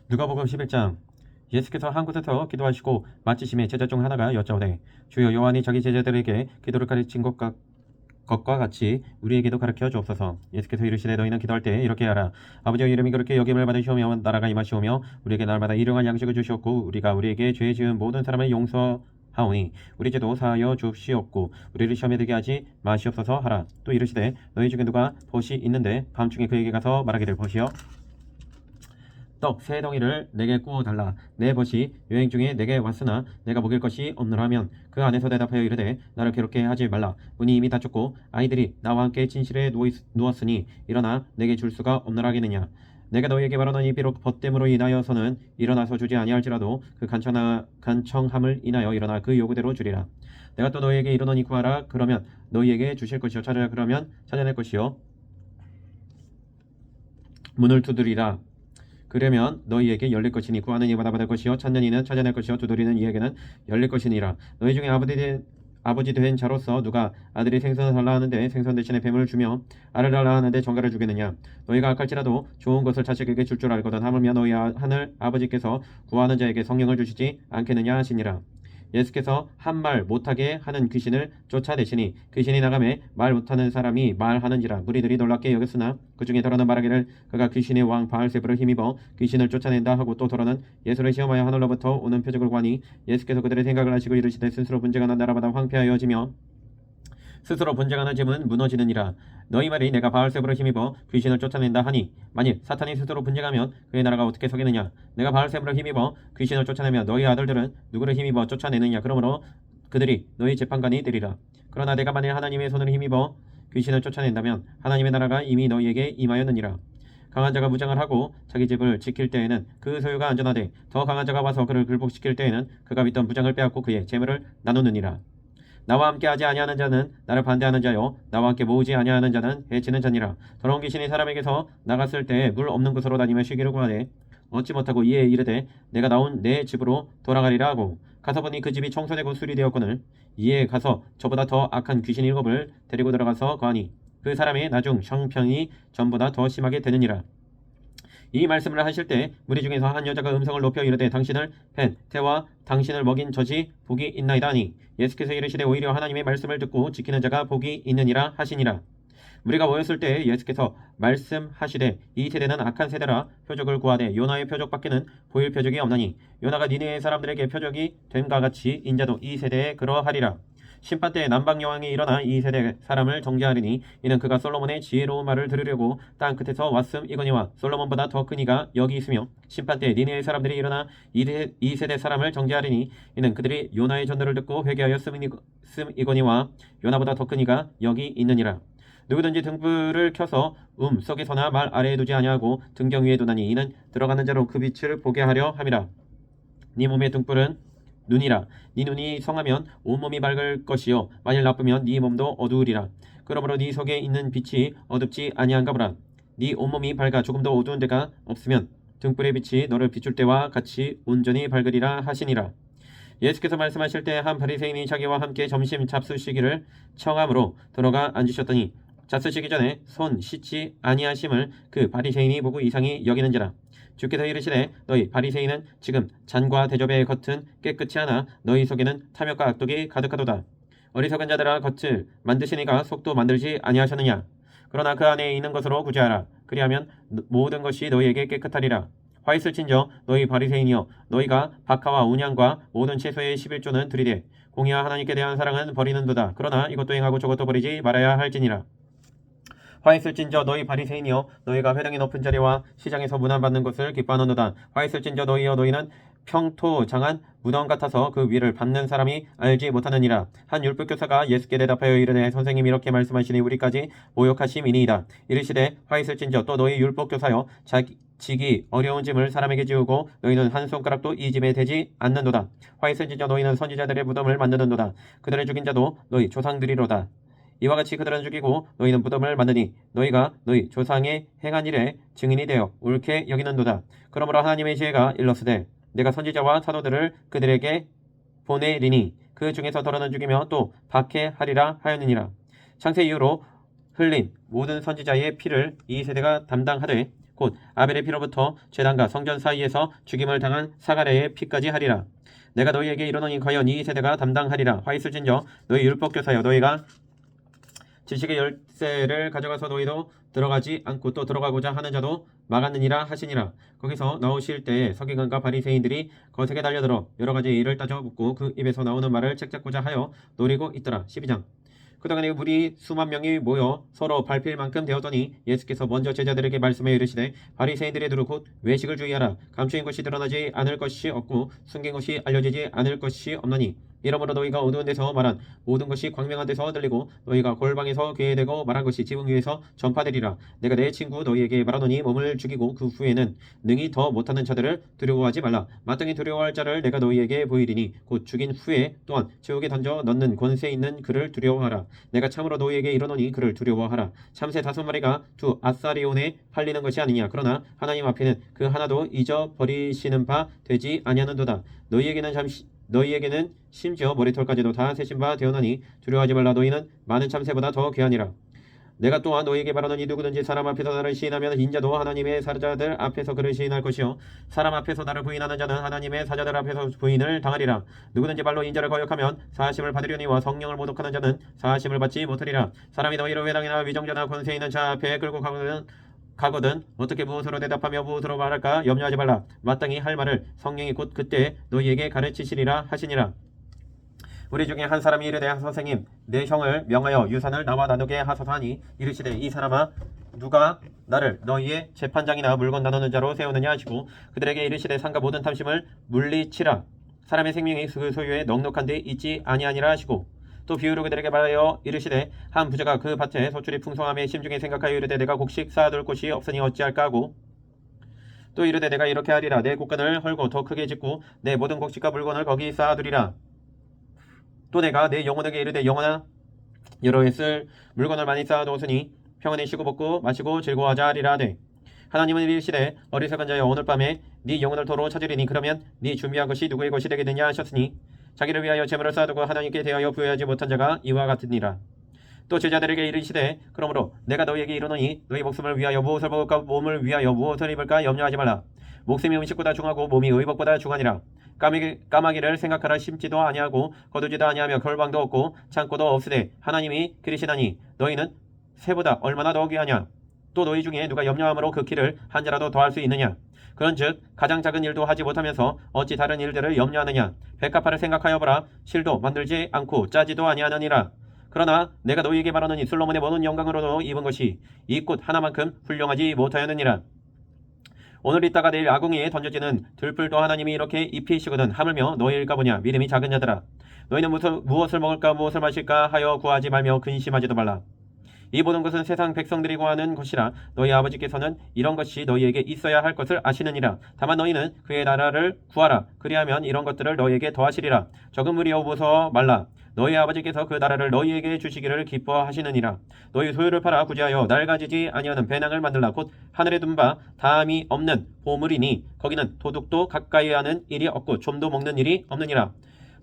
누가복음 11장. 예수께서 한 곳에서 기도하시고 마치심에 제자 중 하나가 여짜오되, 주여, 요한이 자기 제자들에게 기도를 가르친 것과 같이 우리에게도 가르쳐 주옵소서. 예수께서 이르시되, 너희는 기도할 때 이렇게 하라. 아버지의 이름이 그렇게 여김을 받으시오며 나라가 임하시오며 우리에게 날마다 일용할 양식을 주시옵고, 우리가 우리에게 죄 지은 모든 사람을 용서하오니 우리 죄도 사하여 주시옵고, 우리를 시험에 들게 하지 마시옵소서 하라. 또 이르시되, 너희 중에 누가 벗이 있는데 밤중에 그에게 가서 말하기를, 벗이여, 떡 세 덩이를 내게 구워 달라. 내 벗이 여행 중에 내게 왔으나 내가 먹일 것이 없노라 하면 그 안에서 대답하여 이르되, 나를 괴롭게 하지 말라. 문이 이미 닫혔고 아이들이 나와 함께 침실에 누웠으니 일어나 내게 줄 수가 없노라 하겠느냐. 내가 너희에게 말하노니, 비록 벗됨으로 인하여서는 일어나서 주지 아니할지라도 그 간청함을 인하여 일어나 그 요구대로 주리라. 내가 또 너희에게 이르노니, 구하라 그러면 너희에게 주실 것이요, 찾으라 그러면 찾아낼 것이요, 문을 두드리라 그러면 너희에게 열릴 것이니, 구하는 이마다 받을 것이요, 찾는 이는 찾아낼 것이요, 두드리는 이에게는 열릴 것이니라. 너희 중에 아버지 된 자로서 누가 아들이 생선을 달라 하는데 생선 대신에 뱀을 주며 알을 달라 하는데 정갈을 주겠느냐. 너희가 악할지라도 좋은 것을 자식에게 줄 줄 알거든 하물며 너희 하늘 아버지께서 구하는 자에게 성령을 주시지 않겠느냐 하시니라. 예수께서 한 말 못하게 하는 귀신을 쫓아내시니 귀신이 나가매 말 못하는 사람이 말하는지라. 무리들이 놀랍게 여겼으나 그 중에 더러는 말하기를, 그가 귀신의 왕 바알세불을 힘입어 귀신을 쫓아낸다 하고, 또 더러는 예수를 시험하여 하늘로부터 오는 표적을 구하니, 예수께서 그들의 생각을 아시고 이르시되, 스스로 분쟁하는 나라마다 황폐하여지며 스스로 분쟁하는 집은 무너지느니라. 너희 말이 내가 바알세불을 힘입어 귀신을 쫓아낸다 하니, 만일 사탄이 스스로 분쟁하면 그의 나라가 어떻게 서겠느냐. 내가 바알세불을 힘입어 귀신을 쫓아내면 너희 아들들은 누구를 힘입어 쫓아내느냐. 그러므로 그들이 너희 재판관이 되리라. 그러나 내가 만일 하나님의 손을 힘입어 귀신을 쫓아낸다면 하나님의 나라가 이미 너희에게 임하였느니라. 강한 자가 무장을 하고 자기 집을 지킬 때에는 그 소유가 안전하되, 더 강한 자가 와서 그를 굴복시킬 때에는 그가 믿던 무장을 빼앗고 그의 재물을 나누느니라. 나와 함께 하지 아니하는 자는 나를 반대하는 자요, 나와 함께 모으지 아니하는 자는 해치는 자니라. 더러운 귀신이 사람에게서 나갔을 때 물 없는 곳으로 다니며 쉬기를 구하되 얻지 못하고 이에 이르되, 내가 나온 내 집으로 돌아가리라 하고, 가서 보니 그 집이 청소되고 수리되었거늘 이에 가서 저보다 더 악한 귀신 7을 데리고 들어가서 거하니 그 사람의 나중 형편이 전보다 더 심하게 되느니라. 이 말씀을 하실 때 무리 중에서 한 여자가 음성을 높여 이르되, 당신을 팬 태와 당신을 먹인 젖이 복이 있나이다 하니, 예수께서 이르시되, 오히려 하나님의 말씀을 듣고 지키는 자가 복이 있느니라 하시니라. 우리가 모였을 때 예수께서 말씀하시되, 이 세대는 악한 세대라. 표적을 구하되 요나의 표적밖에는 보일 표적이 없나니, 요나가 니느웨 사람들에게 표적이 됨과 같이 인자도 이 세대에 그러하리라. 심판 때에 남방 여왕이 일어나 이 세대 사람을 정죄하리니, 이는 그가 솔로몬의 지혜로운 말을 들으려고 땅 끝에서 왔음이거니와 솔로몬보다 더 큰 이가 여기 있으며, 심판 때에 니느웨 사람들이 일어나 이 세대 사람을 정죄하리니, 이는 그들이 요나의 전도를 듣고 회개하였음이거니와 요나보다 더 큰 이가 여기 있느니라. 누구든지 등불을 켜서 속에서나 말 아래에 두지 아니하고 등경 위에 두나니, 이는 들어가는 자로 그 빛을 보게 하려 함이라. 네 몸의 등불은 눈이라. 네 눈이 성하면 온몸이 밝을 것이요, 만일 나쁘면 네 몸도 어두우리라. 그러므로 네 속에 있는 빛이 어둡지 아니한가 보라. 네 온몸이 밝아 조금도 어두운 데가 없으면 등불의 빛이 너를 비출 때와 같이 온전히 밝으리라 하시니라. 예수께서 말씀하실 때 한 바리새인이 자기와 함께 점심 잡수시기를 청함으로 들어가 앉으셨더니, 잡수시기 전에 손 씻지 아니하심을 그 바리새인이 보고 이상히 여기는지라. 주께서 이르시되, 너희 바리새인은 지금 잔과 대접의 겉은 깨끗이 하나 너희 속에는 탐욕과 악독이 가득하도다. 어리석은 자들아, 겉을 만드시니가 속도 만들지 아니하셨느냐. 그러나 그 안에 있는 것으로 구제하라. 그리하면 모든 것이 너희에게 깨끗하리라. 화 있을진저 너희 바리새인이여, 너희가 박하와 온양과 모든 채소의 11조는 들이되 공의와 하나님께 대한 사랑은 버리는도다. 그러나 이것도 행하고 저것도 버리지 말아야 할지니라. 화 있을진저 너희 바리새인이여, 너희가 회당의 높은 자리와 시장에서 문안받는 것을 기뻐하는도다. 화 있을진저 너희여, 너희는 평토장한 무덤 같아서 그 위를 밟는 사람이 알지 못하느니라. 한 율법교사가 예수께 대답하여 이르되, 선생님이 이렇게 말씀하시니 우리까지 모욕하심이니이다. 이르시되, 화 있을진저 또 너희 율법교사여, 지기 어려운 짐을 사람에게 지우고 너희는 한 손가락도 이 짐에 대지 않는도다. 화 있을진저 너희는 선지자들의 무덤을 만드는도다. 그들을 죽인 자도 너희 조상들이로다. 이와 같이 그들은 죽이고 너희는 무덤을 만드니, 너희가 너희 조상의 행한 일에 증인이 되어 옳게 여기는도다. 그러므로 하나님의 지혜가 일렀으되, 내가 선지자와 사도들을 그들에게 보내리니 그 중에서 더러는 죽이며 또 박해하리라 하였느니라. 창세 이후로 흘린 모든 선지자의 피를 이 세대가 담당하되 곧 아벨의 피로부터 제단과 성전 사이에서 죽임을 당한 사가랴의 피까지 하리라. 내가 너희에게 이르노니 과연 이 세대가 담당하리라. 화 있을진저 너희 율법교사여, 너희가 지식의 열쇠를 가져가서 너희도 들어가지 않고 또 들어가고자 하는 자도 막았느니라 하시니라. 거기서 나오실 때에 서기관과 바리새인들이 거세게 달려들어 여러 가지 일을 따져 묻고 그 입에서 나오는 말을 책잡고자 하여 노리고 있더라. 12장. 그동안에 무리 수만 명이 모여 서로 밟힐 만큼 되었더니 예수께서 먼저 제자들에게 말씀해 이르시되 바리새인들의 두루 곧 외식을 주의하라. 감추인 것이 드러나지 않을 것이 없고 숨긴 것이 알려지지 않을 것이 없나니 이러므로 너희가 어두운 데서 말한 모든 것이 광명한 데서 들리고 너희가 골방에서 괴되고 말한 것이 지붕 위에서 전파되리라. 내가 내 친구 너희에게 말하노니 몸을 죽이고 그 후에는 능히 더 못하는 자들을 두려워하지 말라. 마땅히 두려워할 자를 내가 너희에게 보이리니 곧 죽인 후에 또한 지옥에 던져 넣는 권세 있는 그를 두려워하라. 내가 참으로 너희에게 이르노니 그를 두려워하라. 참새 5마리가 두 아사리온에 팔리는 것이 아니냐. 그러나 하나님 앞에는 그 하나도 잊어버리시는 바 되지 아니하는도다. 너희에게는 심지어 머리털까지도 다 세신 바 되었나니 두려워하지 말라. 너희는 많은 참새보다 더 귀하니라. 내가 또한 너희에게 말하노니 누구든지 사람 앞에서 나를 시인하면 인자도 하나님의 사자들 앞에서 그를 시인할 것이요 사람 앞에서 나를 부인하는 자는 하나님의 사자들 앞에서 부인을 당하리라. 누구든지 발로 인자를 거역하면 사하심을 받으려니와 성령을 모독하는 자는 사하심을 받지 못하리라. 사람이 너희를 회당이나 위정자나 권세 있는 자 앞에 끌고 가거든 어떻게 무엇으로 대답하며 무엇으로 말할까 염려하지 말라. 마땅히 할 말을 성령이 곧 그때 너희에게 가르치시리라 하시니라. 우리 중에 한 사람이 이르되 선생님 내 형을 명하여 유산을 나와 나누게 하소서 하니 이르시되 이 사람아 누가 나를 너희의 재판장이나 물건 나누는 자로 세우느냐 하시고 그들에게 이르시되 상가 모든 탐심을 물리치라. 사람의 생명이 그 소유에 넉넉한 데 있지 아니하니라 하시고 또 비유로 그들에게 말하여 이르시되 한 부자가 그 밭에 소출이 풍성함에 심중에 생각하여 이르되 내가 곡식 쌓아둘 곳이 없으니 어찌할까 하고 또 이르되 내가 이렇게 하리라. 내 곡간을 헐고 더 크게 짓고 내 모든 곡식과 물건을 거기 쌓아두리라. 또 내가 내 영혼에게 이르되 영혼아 여러 해 쓸 물건을 많이 쌓아두었으니 평안히 쉬고 먹고 마시고 즐거워하자 하리라 하되 하나님은 이르시되 어리석은 자여 오늘 밤에 네 영혼을 도로 찾으리니 그러면 네 준비한 것이 누구의 것이 되겠느냐 하셨으니 자기를 위하여 재물을 쌓아두고 하나님께 대하여 부여하지 못한 자가 이와 같으니라. 또 제자들에게 이르시되 그러므로 내가 너희에게 이르노니 너희 목숨을 위하여 무엇을 먹을까 몸을 위하여 무엇을 입을까 염려하지 말라. 목숨이 음식보다 중하고 몸이 의복보다 중하니라. 까마귀를 생각하라. 심지도 아니하고 거두지도 아니하며 결방도 없고 창고도 없으되 하나님이 기르시나니 너희는 새보다 얼마나 더 귀하냐. 또 너희 중에 누가 염려함으로 그 키를 한 자라도 더할 수 있느냐. 그런즉 가장 작은 일도 하지 못하면서 어찌 다른 일들을 염려하느냐. 백합화를 생각하여 보라. 실도 만들지 않고 짜지도 아니하느니라. 그러나 내가 너희에게 말하노니 솔로몬의 모든 영광으로도 입은 것이 이 꽃 하나만큼 훌륭하지 못하였느니라. 오늘 있다가 내일 아궁이에 던져지는 들풀도 하나님이 이렇게 입히시거든 하물며 너희일까 보냐. 믿음이 작은 자들아 너희는 무엇을 먹을까 무엇을 마실까 하여 구하지 말며 근심하지도 말라. 이 모든 것은 세상 백성들이 구하는 것이라. 너희 아버지께서는 이런 것이 너희에게 있어야 할 것을 아시느니라. 다만 너희는 그의 나라를 구하라. 그리하면 이런 것들을 너희에게 더하시리라. 적은 무리여 무서워 말라. 너희 아버지께서 그 나라를 너희에게 주시기를 기뻐하시느니라. 너희 소유를 팔아 구제하여 낡아지지 아니하는 배낭을 만들라. 곧 하늘에 둔 바 다함이 없는 보물이니 거기는 도둑도 가까이 하는 일이 없고 좀도 먹는 일이 없느니라.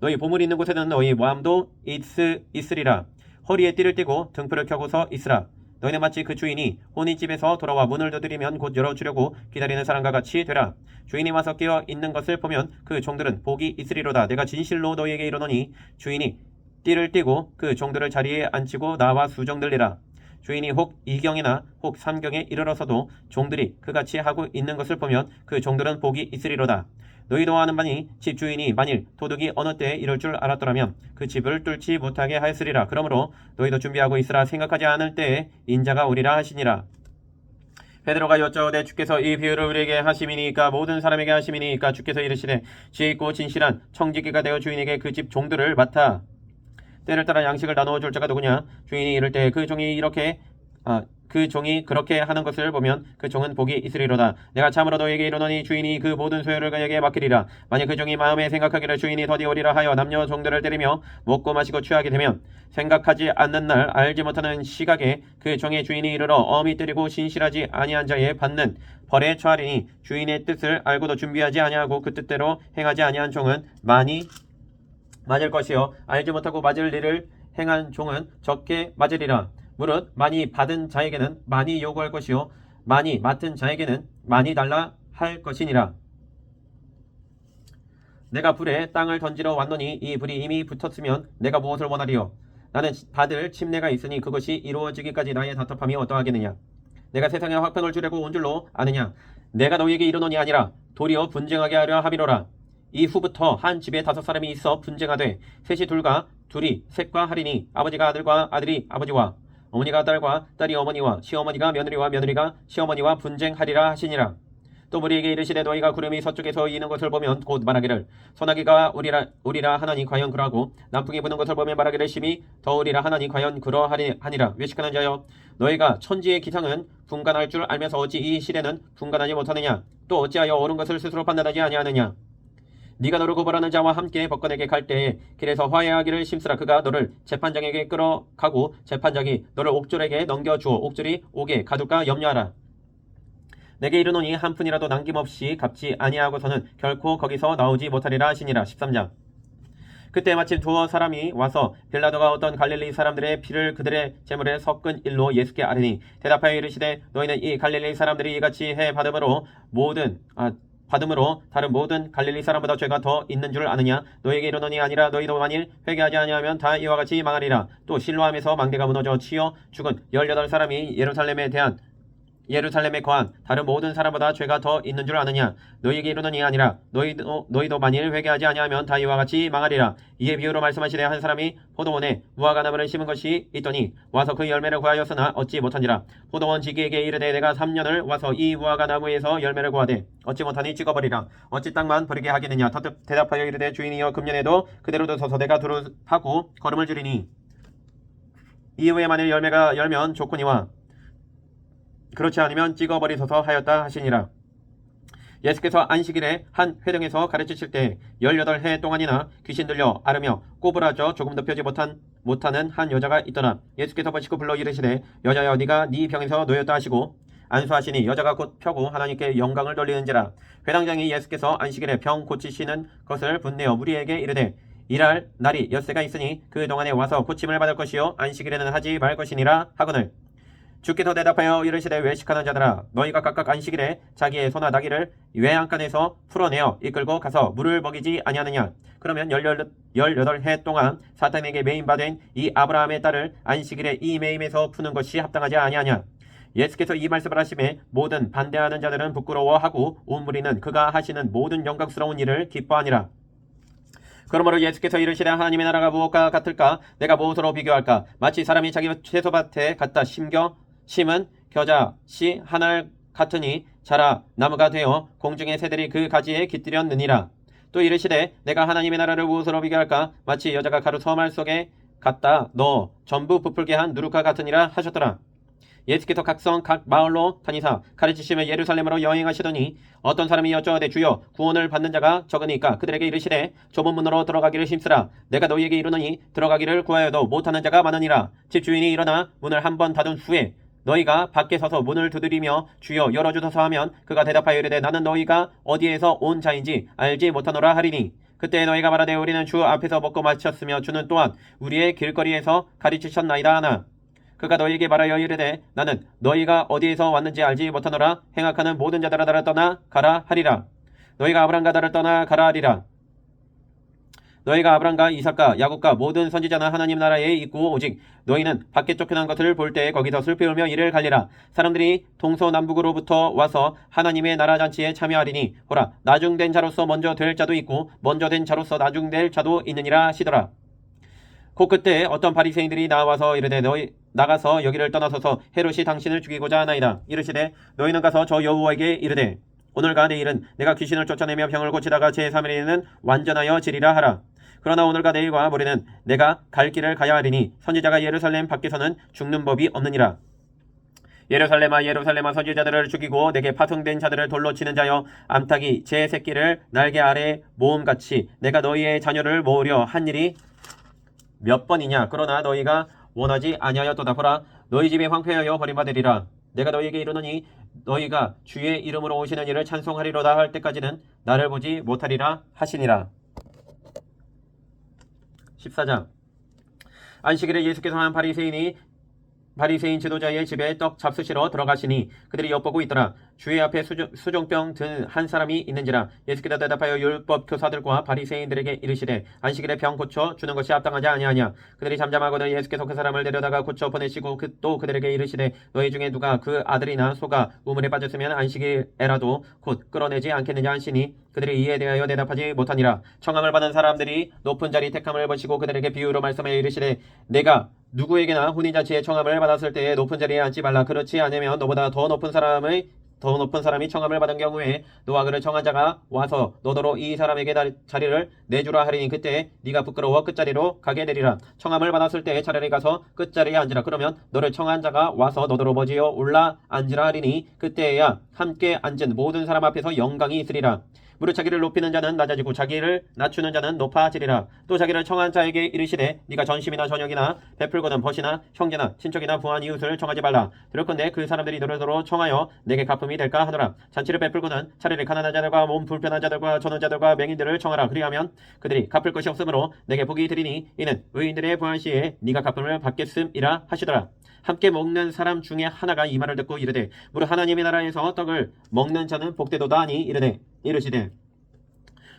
너희 보물이 있는 곳에는 너희 마음도 있으리라. 허리에 띠를 띠고 등불을 켜고서 있으라. 너희는 마치 그 주인이 혼인집에서 돌아와 문을 두드리면 곧 열어주려고 기다리는 사람과 같이 되라. 주인이 와서 깨어 있는 것을 보면 그 종들은 복이 있으리로다. 내가 진실로 너희에게 이르노니 주인이 띠를 띠고 그 종들을 자리에 앉히고 나와 수종들리라. 주인이 혹 2경이나 혹 3경에 이르러서도 종들이 그같이 하고 있는 것을 보면 그 종들은 복이 있으리로다. 너희도 아는 바니 집 주인이 만일 도둑이 어느 때에 이럴 줄 알았더라면 그 집을 뚫지 못하게 하였으리라. 그러므로 너희도 준비하고 있으라. 생각하지 않을 때에 인자가 오리라 하시니라. 베드로가 여짜오되 주께서 이 비유를 우리에게 하심이니까 모든 사람에게 하심이니까 주께서 이르시되 지혜 있고 진실한 청지기가 되어 주인에게 그 집 종들을 맡아 때를 따라 양식을 나누어 줄 자가 누구냐. 주인이 이를 때 그 종이 그렇게 하는 것을 보면 그 종은 복이 있으리로다. 내가 참으로 너에게 이르노니 주인이 그 모든 소유를 그에게 맡기리라. 만약 그 종이 마음에 생각하기를 주인이 더디 오리라 하여 남녀 종들을 때리며 먹고 마시고 취하게 되면 생각하지 않는 날 알지 못하는 시각에 그 종의 주인이 이르러 엄히 때리고 신실하지 아니한 자에 받는 벌에 처하리니 주인의 뜻을 알고도 준비하지 아니하고 그 뜻대로 행하지 아니한 종은 많이 맞을 것이요 알지 못하고 맞을 일을 행한 종은 적게 맞으리라. 무릇 많이 받은 자에게는 많이 요구할 것이요 많이 맡은 자에게는 많이 달라 할 것이니라. 내가 불에 땅을 던지러 왔노니 이 불이 이미 붙었으면 내가 무엇을 원하리요? 나는 받을 침례가 있으니 그것이 이루어지기까지 나의 답답함이 어떠하겠느냐? 내가 세상에 화평을 주려고 온 줄로 아느냐? 내가 너희에게 이르노니 아니라 도리어 분쟁하게 하려 함이로라. 이후부터 한 집에 5사람이 있어 분쟁하되 셋이 둘과 둘이 셋과 하리니 아버지가 아들과 아들이 아버지와 어머니가 딸과 딸이 어머니와 시어머니가 며느리와 며느리가 시어머니와 분쟁하리라 하시니라. 또 무리에게 이르시되 너희가 구름이 서쪽에서 이는 것을 보면 곧 말하기를 소나기가 오리라 하나니 과연 그러하고 남풍이 부는 것을 보면 말하기를 심히 더우리라 하나니 과연 그러하니라. 외식하는 자여 너희가 천지의 기상은 분간할 줄 알면서 어찌 이 시대는 분간하지 못하느냐? 또 어찌하여 옳은 것을 스스로 판단하지 아니하느냐? 네가 너를 고발하는 자와 함께 법관에게 갈 때에 길에서 화해하기를 심쓰라. 그가 너를 재판장에게 끌어가고 재판장이 너를 옥졸에게 넘겨주어 옥졸이 오게 가둘까 염려하라. 내게 이르노니 한 푼이라도 남김없이 갚지 아니하고서는 결코 거기서 나오지 못하리라 하시니라. 13장. 그때 마침 두어 사람이 와서 빌라도가 어떤 갈릴리 사람들의 피를 그들의 제물에 섞은 일로 예수께 아뢰니 대답하여 이르시되 너희는 이 갈릴리 사람들이 이같이 해 받음으로 다른 모든 갈릴리 사람보다 죄가 더 있는 줄 아느냐? 너에게 이르노니 아니라 너희도 만일 회개하지 아니하면 다 이와 같이 망하리라. 또 실로암에서 망대가 무너져 치여 죽은 18사람이 예루살렘에 거한 다른 모든 사람보다 죄가 더 있는 줄 아느냐? 너희에게 이르노니 아니라 너희도 만일 회개하지 아니하면 다 이와 같이 망하리라. 이에 비유로 말씀하시되 한 사람이 포도원에 무화과 나무를 심은 것이 있더니 와서 그 열매를 구하였으나 얻지 못한지라. 포도원 지기에게 이르되 내가 3년을 와서 이 무화과 나무에서 열매를 구하되 얻지 못하니 찍어버리라. 어찌 땅만 버리게 하겠느냐? 대답하여 이르되 주인이여 금년에도 그대로 둬서서 내가 두루하고 거름을 줄이니 이후에 만일 열매가 열면 좋거니와 그렇지 않으면 찍어버리소서 하였다 하시니라. 예수께서 안식일에 한 회당에서 가르치실 때 18해 동안이나 귀신 들려 앓으며 꼬부라져 조금도 펴지 못하는 한 여자가 있더라. 예수께서 보시고 불러 이르시되 여자여 네가 네 병에서 놓였다 하시고 안수하시니 여자가 곧 펴고 하나님께 영광을 돌리는지라. 회당장이 예수께서 안식일에 병 고치시는 것을 분내어 무리에게 이르되 일할 날이 엿새가 있으니 그 동안에 와서 고침을 받을 것이요 안식일에는 하지 말 것이니라 하거늘. 주께서 대답하여 이르시되 외식하는 자들아 너희가 각각 안식일에 자기의 소나 나귀를 외양간에서 풀어내어 이끌고 가서 물을 먹이지 아니하느냐? 그러면 18해 동안 사탄에게 매임받은 이 아브라함의 딸을 안식일에 이 매임에서 푸는 것이 합당하지 아니하냐? 예수께서 이 말씀을 하심에 모든 반대하는 자들은 부끄러워하고 온 무리는 그가 하시는 모든 영광스러운 일을 기뻐하니라. 그러므로 예수께서 이르시되 하나님의 나라가 무엇과 같을까? 내가 무엇으로 비교할까? 마치 사람이 자기 채소밭에 갖다 심은 겨자씨 하나 같으니 자라 나무가 되어 공중의 새들이 그 가지에 깃들였느니라. 또 이르시되 내가 하나님의 나라를 무엇으로 비교할까? 마치 여자가 가루 서말 속에 갖다 넣어 전부 부풀게 한 누룩과 같으니라 하셨더라. 예수께서 각성 각 마을로 다니사 가르치시며 예루살렘으로 여행하시더니 어떤 사람이 여쭈어대 주여 구원을 받는 자가 적으니까 그들에게 이르시되 좁은 문으로 들어가기를 힘쓰라. 내가 너희에게 이르노니 들어가기를 구하여도 못하는 자가 많으니라. 집주인이 일어나 문을 한 번 닫은 후에 너희가 밖에 서서 문을 두드리며 주여 열어주소서 하면 그가 대답하여 이르되 나는 너희가 어디에서 온 자인지 알지 못하노라 하리니 그때 너희가 말하되 우리는 주 앞에서 먹고 마셨으며 주는 또한 우리의 길거리에서 가르치셨나이다 하나 그가 너희에게 말하여 이르되 나는 너희가 어디에서 왔는지 알지 못하노라. 행악하는 모든 자들아 나를 떠나 가라 하리라. 너희가 아브람과 나를 떠나 가라 하리라. 너희가 아브람과 이삭과 야곱과 모든 선지자나 하나님 나라에 있고 오직 너희는 밖에 쫓겨난 것을 볼 때에 거기서 슬피 울며 이를 갈리라. 사람들이 동서남북으로부터 와서 하나님의 나라 잔치에 참여하리니 보라 나중된 자로서 먼저 될 자도 있고 먼저 된 자로서 나중될 자도 있느니라 하시더라. 곧 그때 어떤 바리새인들이 나와서 이르되 너희 나가서 여기를 떠나서서 헤롯이 당신을 죽이고자 하나이다. 이르시되 너희는 가서 저 여호와에게 이르되 오늘과 내일은 내가 귀신을 쫓아내며 병을 고치다가 제3일에는 완전하여 지리라 하라. 그러나 오늘과 내일과 모레는 내가 갈 길을 가야 하리니 선지자가 예루살렘 밖에서는 죽는 법이 없느니라. 예루살렘아 예루살렘아 선지자들을 죽이고 내게 파송된 자들을 돌로 치는 자여 암탉이 제 새끼를 날개 아래 모음같이 내가 너희의 자녀를 모으려 한 일이 몇 번이냐? 그러나 너희가 원하지 아니하였도다. 보라 너희 집이 황폐하여 버림받으리라. 내가 너희에게 이르노니 너희가 주의 이름으로 오시는 이를 찬송하리로다 할 때까지는 나를 보지 못하리라 하시니라. 14장. 안식일에 예수께서 한 바리새인이 바리새인 지도자의 집에 떡 잡수시러 들어가시니 그들이 엿보고 있더라. 주의 앞에 수종병 든 한 사람이 있는지라. 예수께서 대답하여 율법 교사들과 바리새인들에게 이르시되 안식일에 병 고쳐 주는 것이 합당하지 아니하냐. 그들이 잠잠하거든 예수께서 그 사람을 데려다가 고쳐 보내시고 또 그들에게 이르시되 너희 중에 누가 그 아들이나 소가 우물에 빠졌으면 안식일에라도 곧 끌어내지 않겠느냐 하시니 그들이 이에 대하여 대답하지 못하니라. 청함을 받은 사람들이 높은 자리 택함을 보시고 그들에게 비유로 말씀하여 이르시되 내가 누구에게나 혼인잔치에 청함을 받았을 때에 높은 자리에 앉지 말라. 그렇지 않으면 너보다 더 높은 사람이 청함을 받은 경우에 너와 그를 청한 자가 와서 너더러 이 사람에게 자리를 내주라 하리니 그때 네가 부끄러워 끝자리로 가게 되리라. 청함을 받았을 때에 차라리 가서 끝자리에 앉으라. 그러면 너를 청한 자가 와서 너더러 머지어 올라 앉으라 하리니 그때에야 함께 앉은 모든 사람 앞에서 영광이 있으리라. 무릇 자기를 높이는 자는 낮아지고 자기를 낮추는 자는 높아지리라. 또 자기를 청한 자에게 이르시되 네가 전심이나 저녁이나 베풀거든 벗이나 형제나 친척이나 부한 이웃을 청하지 말라. 들었건대 그 사람들이 너를 청하여 내게 갚음이 될까 하노라. 잔치를 베풀거든 차라리 가난한 자들과 몸 불편한 자들과 전원 자들과 맹인들을 청하라. 그리하면 그들이 갚을 것이 없으므로 내게 복이 되리니 이는 의인들의 부한 시에 네가 갚음을 받겠음이라 하시더라. 함께 먹는 사람 중에 하나가 이 말을 듣고 이르되 무릇 하나님의 나라에서 떡을 먹는 자는 복되도다 하니 이르시되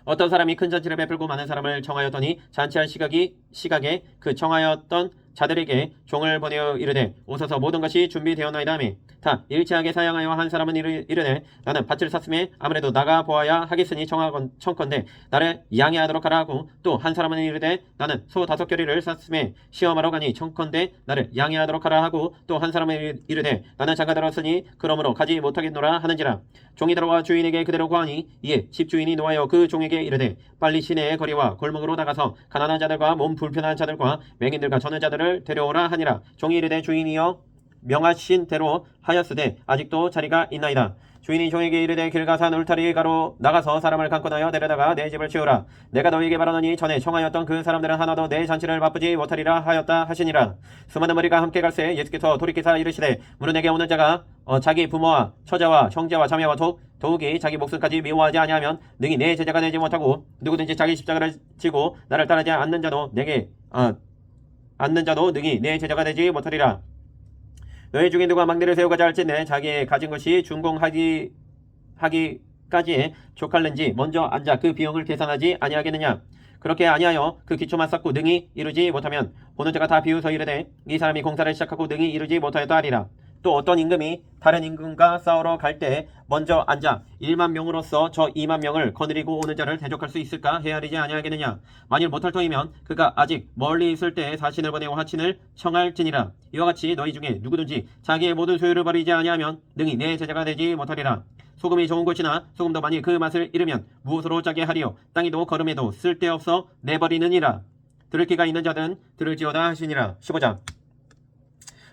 어떤 사람이 큰 잔치를 베풀고 많은 사람을 청하였더니 잔치할 시각에 그 청하였던 자들에게 종을 보내어 이르되 오소서 모든 것이 준비되었나이다 하며 다 일치하게 사양하여 한 사람은 이르되 나는 밭을 샀음에 아무래도 나가 보아야 하겠으니 청컨대 나를 양해하도록 하라 하고 또 한 사람은 이르되 나는 소 5겨리를 샀음에 시험하러 가니 청컨대 나를 양해하도록 하라 하고 또 한 사람은 이르되 나는 장가 들었으니 그러므로 가지 못하겠노라 하는지라. 종이 들어와 주인에게 그대로 구하니 이에 집주인이 노하여 그 종에게 이르되 빨리 시내의 거리와 골목으로 나가서 가난한 자들과 몸 불편한 자들과 맹인들과 저는 자들을 데려오라 하니라. 종이 이르되 주인이여 명하신 대로 하였으되 아직도 자리가 있나이다. 주인이 종에게 이르되 길 가서 울타리 가로 나가서 사람을 강권하여 데려다가 내 집을 치우라. 내가 너희에게 말하노니 전에 청하였던 그 사람들은 하나도 내 잔치를 바쁘지 못하리라 하였다 하시니라. 수많은 무리가 함께 갈새 예수께서 돌이키사 이르시되 무릇 내게 오는 자가 자기 부모와 처자와 형제와 자매와 더욱이 자기 목숨까지 미워하지 아니하면 능히 내 제자가 되지 못하고 누구든지 자기 십자가를 지고 나를 따르지 않는 자도 능히 내 제자가 되지 못하리라. 너희 중에 누가 망대를 세우고자 할진대 자기의 가진 것이 준공하기까지에 족할는지 먼저 앉아 그 비용을 계산하지 아니하겠느냐. 그렇게 아니하여 그 기초만 쌓고 능히 이루지 못하면 보는 자가 다 비웃어 이르되 이 사람이 공사를 시작하고 능히 이루지 못하였다 하리라. 또 어떤 임금이 다른 임금과 싸우러 갈 때 먼저 앉아 1만 명으로서 저 2만 명을 거느리고 오는 자를 대적할 수 있을까 헤아리지 아니하겠느냐. 만일 못할 터이면 그가 아직 멀리 있을 때에 사신을 보내고 하친을 청할지니라. 이와 같이 너희 중에 누구든지 자기의 모든 소유를 버리지 아니하면 능히 내 제자가 되지 못하리라. 소금이 좋은 것이나 소금도 만일 그 맛을 잃으면 무엇으로 짜게 하리요. 땅에도 거름에도 쓸데없어 내버리느니라. 들을 귀가 있는 자든 들을지어다 하시니라. 15장.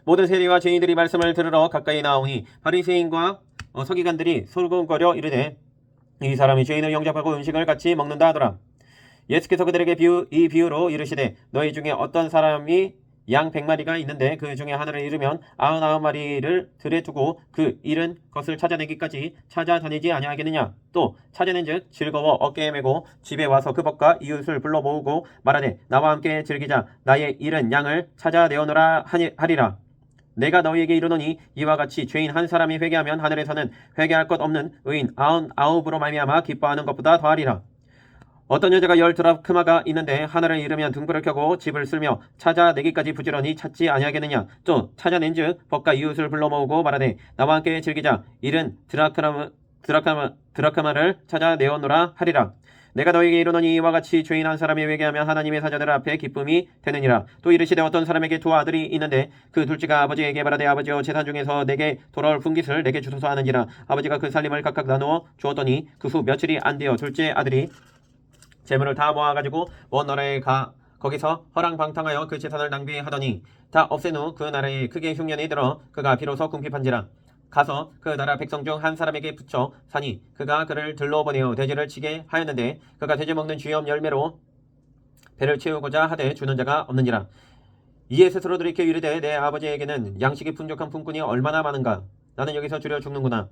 모든 세리와 죄인들이 말씀을 들으러 가까이 나오니 바리새인과 서기관들이 소곤거려 이르되 이 사람이 죄인을 영접하고 음식을 같이 먹는다 하더라. 예수께서 그들에게 이 비유로 이르시되 너희 중에 어떤 사람이 양 100마리가 있는데 그 중에 하나를 잃으면 99마리를 들에 두고 그 잃은 것을 찾아내기까지 찾아다니지 아니하겠느냐. 또 찾아낸즉 즐거워 어깨에 메고 집에 와서 그 법과 이웃을 불러 모으고 말하되 나와 함께 즐기자. 나의 잃은 양을 찾아내오노라 하리라. 내가 너희에게 이르노니 이와 같이 죄인 한 사람이 회개하면 하늘에서는 회개할 것 없는 의인 99으로 말미암아 기뻐하는 것보다 더하리라. 어떤 여자가 10드라크마가 있는데 하나를 잃으면 등불을 켜고 집을 쓸며 찾아내기까지 부지런히 찾지 아니하겠느냐. 또 찾아낸즉 법과 이웃을 불러 모으고 말하되 나와 함께 즐기자. 잃은 드라크마를 찾아내오노라 하리라. 내가 너에게 이르노니 이와 같이 죄인 한 사람이 회개하면 하나님의 사자들 앞에 기쁨이 되느니라. 또 이르시되 어떤 사람에게 두 아들이 있는데 그 둘째가 아버지에게 말하되 아버지여 재산 중에서 내게 돌아올 분깃을 내게 주소서 하는지라. 아버지가 그 살림을 각각 나누어 주었더니 그 후 며칠이 안 되어 둘째 아들이 재물을 다 모아가지고 먼 나라에 거기서 허랑방탕하여 그 재산을 낭비하더니 다 없앤 후 그 나라에 크게 흉년이 들어 그가 비로소 궁핍한지라. 가서 그 나라 백성 중 한 사람에게 붙여 사니 그가 그를 들러 보내어 돼지를 치게 하였는데 그가 돼지 먹는 쥐염 열매로 배를 채우고자 하되 주는 자가 없는지라. 이에 스스로 들이켜 이르되 내 아버지에게는 양식이 풍족한 품꾼이 얼마나 많은가. 나는 여기서 줄여 죽는구나.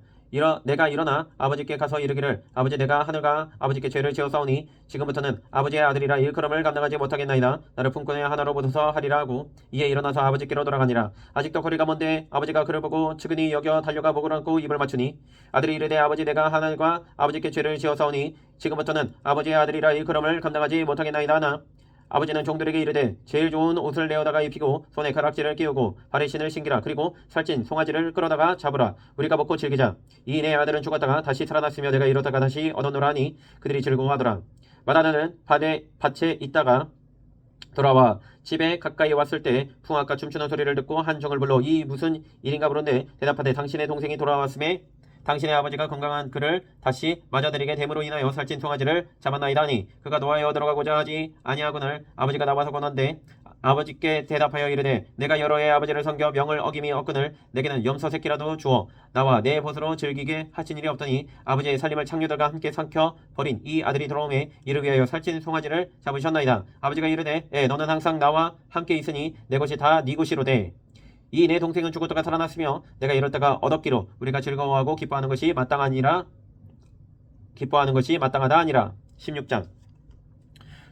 내가 일어나 아버지께 가서 이르기를 아버지 내가 하늘과 아버지께 죄를 지었사오니 지금부터는 아버지의 아들이라 일컬음을 감당하지 못하겠나이다. 나를 품고 내 하나로 보소서 하리라 하고 이에 일어나서 아버지께로 돌아가니라. 아직도 거리가 먼데 아버지가 그를 보고 측은히 여겨 달려가 목을 얹고 입을 맞추니 아들이 이르되 아버지 내가 하늘과 아버지께 죄를 지었사오니 지금부터는 아버지의 아들이라 일컬음을 감당하지 못하겠나이다 하나 아버지는 종들에게 이르되 제일 좋은 옷을 내어다가 입히고 손에 가락지를 끼우고 발에 신을 신기라. 그리고 살찐 송아지를 끌어다가 잡으라. 우리가 먹고 즐기자. 이 내 아들은 죽었다가 다시 살아났으며 내가 이렇다가 다시 얻어노라 하니 그들이 즐거워하더라. 마다나는 밭에 있다가 돌아와 집에 가까이 왔을 때 풍악과 춤추는 소리를 듣고 한 종을 불러 이 무슨 일인가 부른데 대답하되 당신의 동생이 돌아왔음에 당신의 아버지가 건강한 그를 다시 맞아들이게 됨으로 인하여 살찐 송아지를 잡았나이다 하니 그가 노하여 들어가고자 하지 아니하거늘 아버지가 나와서 권한데 아버지께 대답하여 이르되 내가 여러 해 아버지를 섬겨 명을 어김이 없거늘 내게는 염소 새끼라도 주어 나와 내 벗으로 즐기게 하신 일이 없더니 아버지의 살림을 창녀들과 함께 삼켜 버린 이 아들이 돌아오매 이를 위하여 살찐 송아지를 잡으셨나이다. 아버지가 이르되 너는 항상 나와 함께 있으니 내 것이 다 네 것이로되 이 내 동생은 죽었다가 살아났으며 내가 이렇다가 얻었기로 우리가 즐거워하고 기뻐하는 것이 마땅하다 아니라. 16장.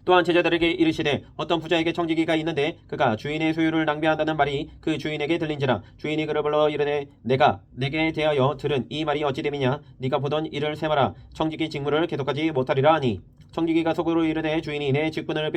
또한 제자들에게 이르시되 어떤 부자에게 청지기가 있는데 그가 주인의 소유를 낭비한다는 말이 그 주인에게 들린지라. 주인이 그를 불러 이르되 내가 내게 대하여 들은 이 말이 어찌 됨이냐. 네가 보던 일을 세마라. 청지기 직무를 계속하지 못하리라 하니 청지기가 속으로 이르되 주인이 내 직분을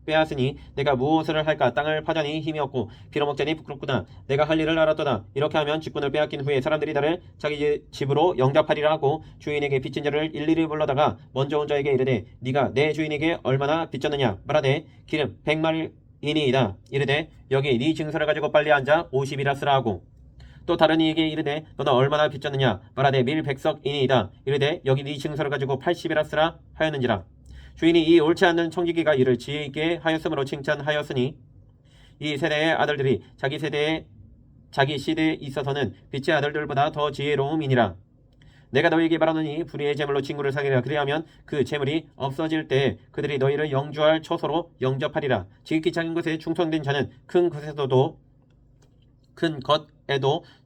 빼앗으니 내가 무엇을 할까. 땅을 파자니 힘이 없고 빌어먹자니 부끄럽구나. 내가 할 일을 알았도다. 이렇게 하면 직분을 빼앗긴 후에 사람들이 나를 자기 집으로 영접하리라 하고 주인에게 빚진 자를 일일이 불러다가 먼저 온 자에게 이르되 네가 내 주인에게 얼마나 빚졌느냐. 말하되 기름 100마리이니이다. 이르되 여기 네 증서를 가지고 빨리 앉아 50이라 쓰라 하고 또 다른 이에게 이르되 너는 얼마나 빚졌느냐. 말하되 밀 100석이니이다. 이르되 여기 네 증서를 가지고 80이라 쓰라 하였는지라. 주인이 이 옳지 않는 청지기가 이를 지혜 있게 하였으므로 칭찬하였으니 이 세대의 아들들이 자기 시대에 있어서는 빛의 아들들보다 더 지혜로움이니라. 내가 너희에게 말하노니 불의의 제물로 친구를 사귀라. 그리하면 그 제물이 없어질 때 그들이 너희를 영주할 처소로 영접하리라. 지극히 작은 것에 충성된 자는 큰 것에도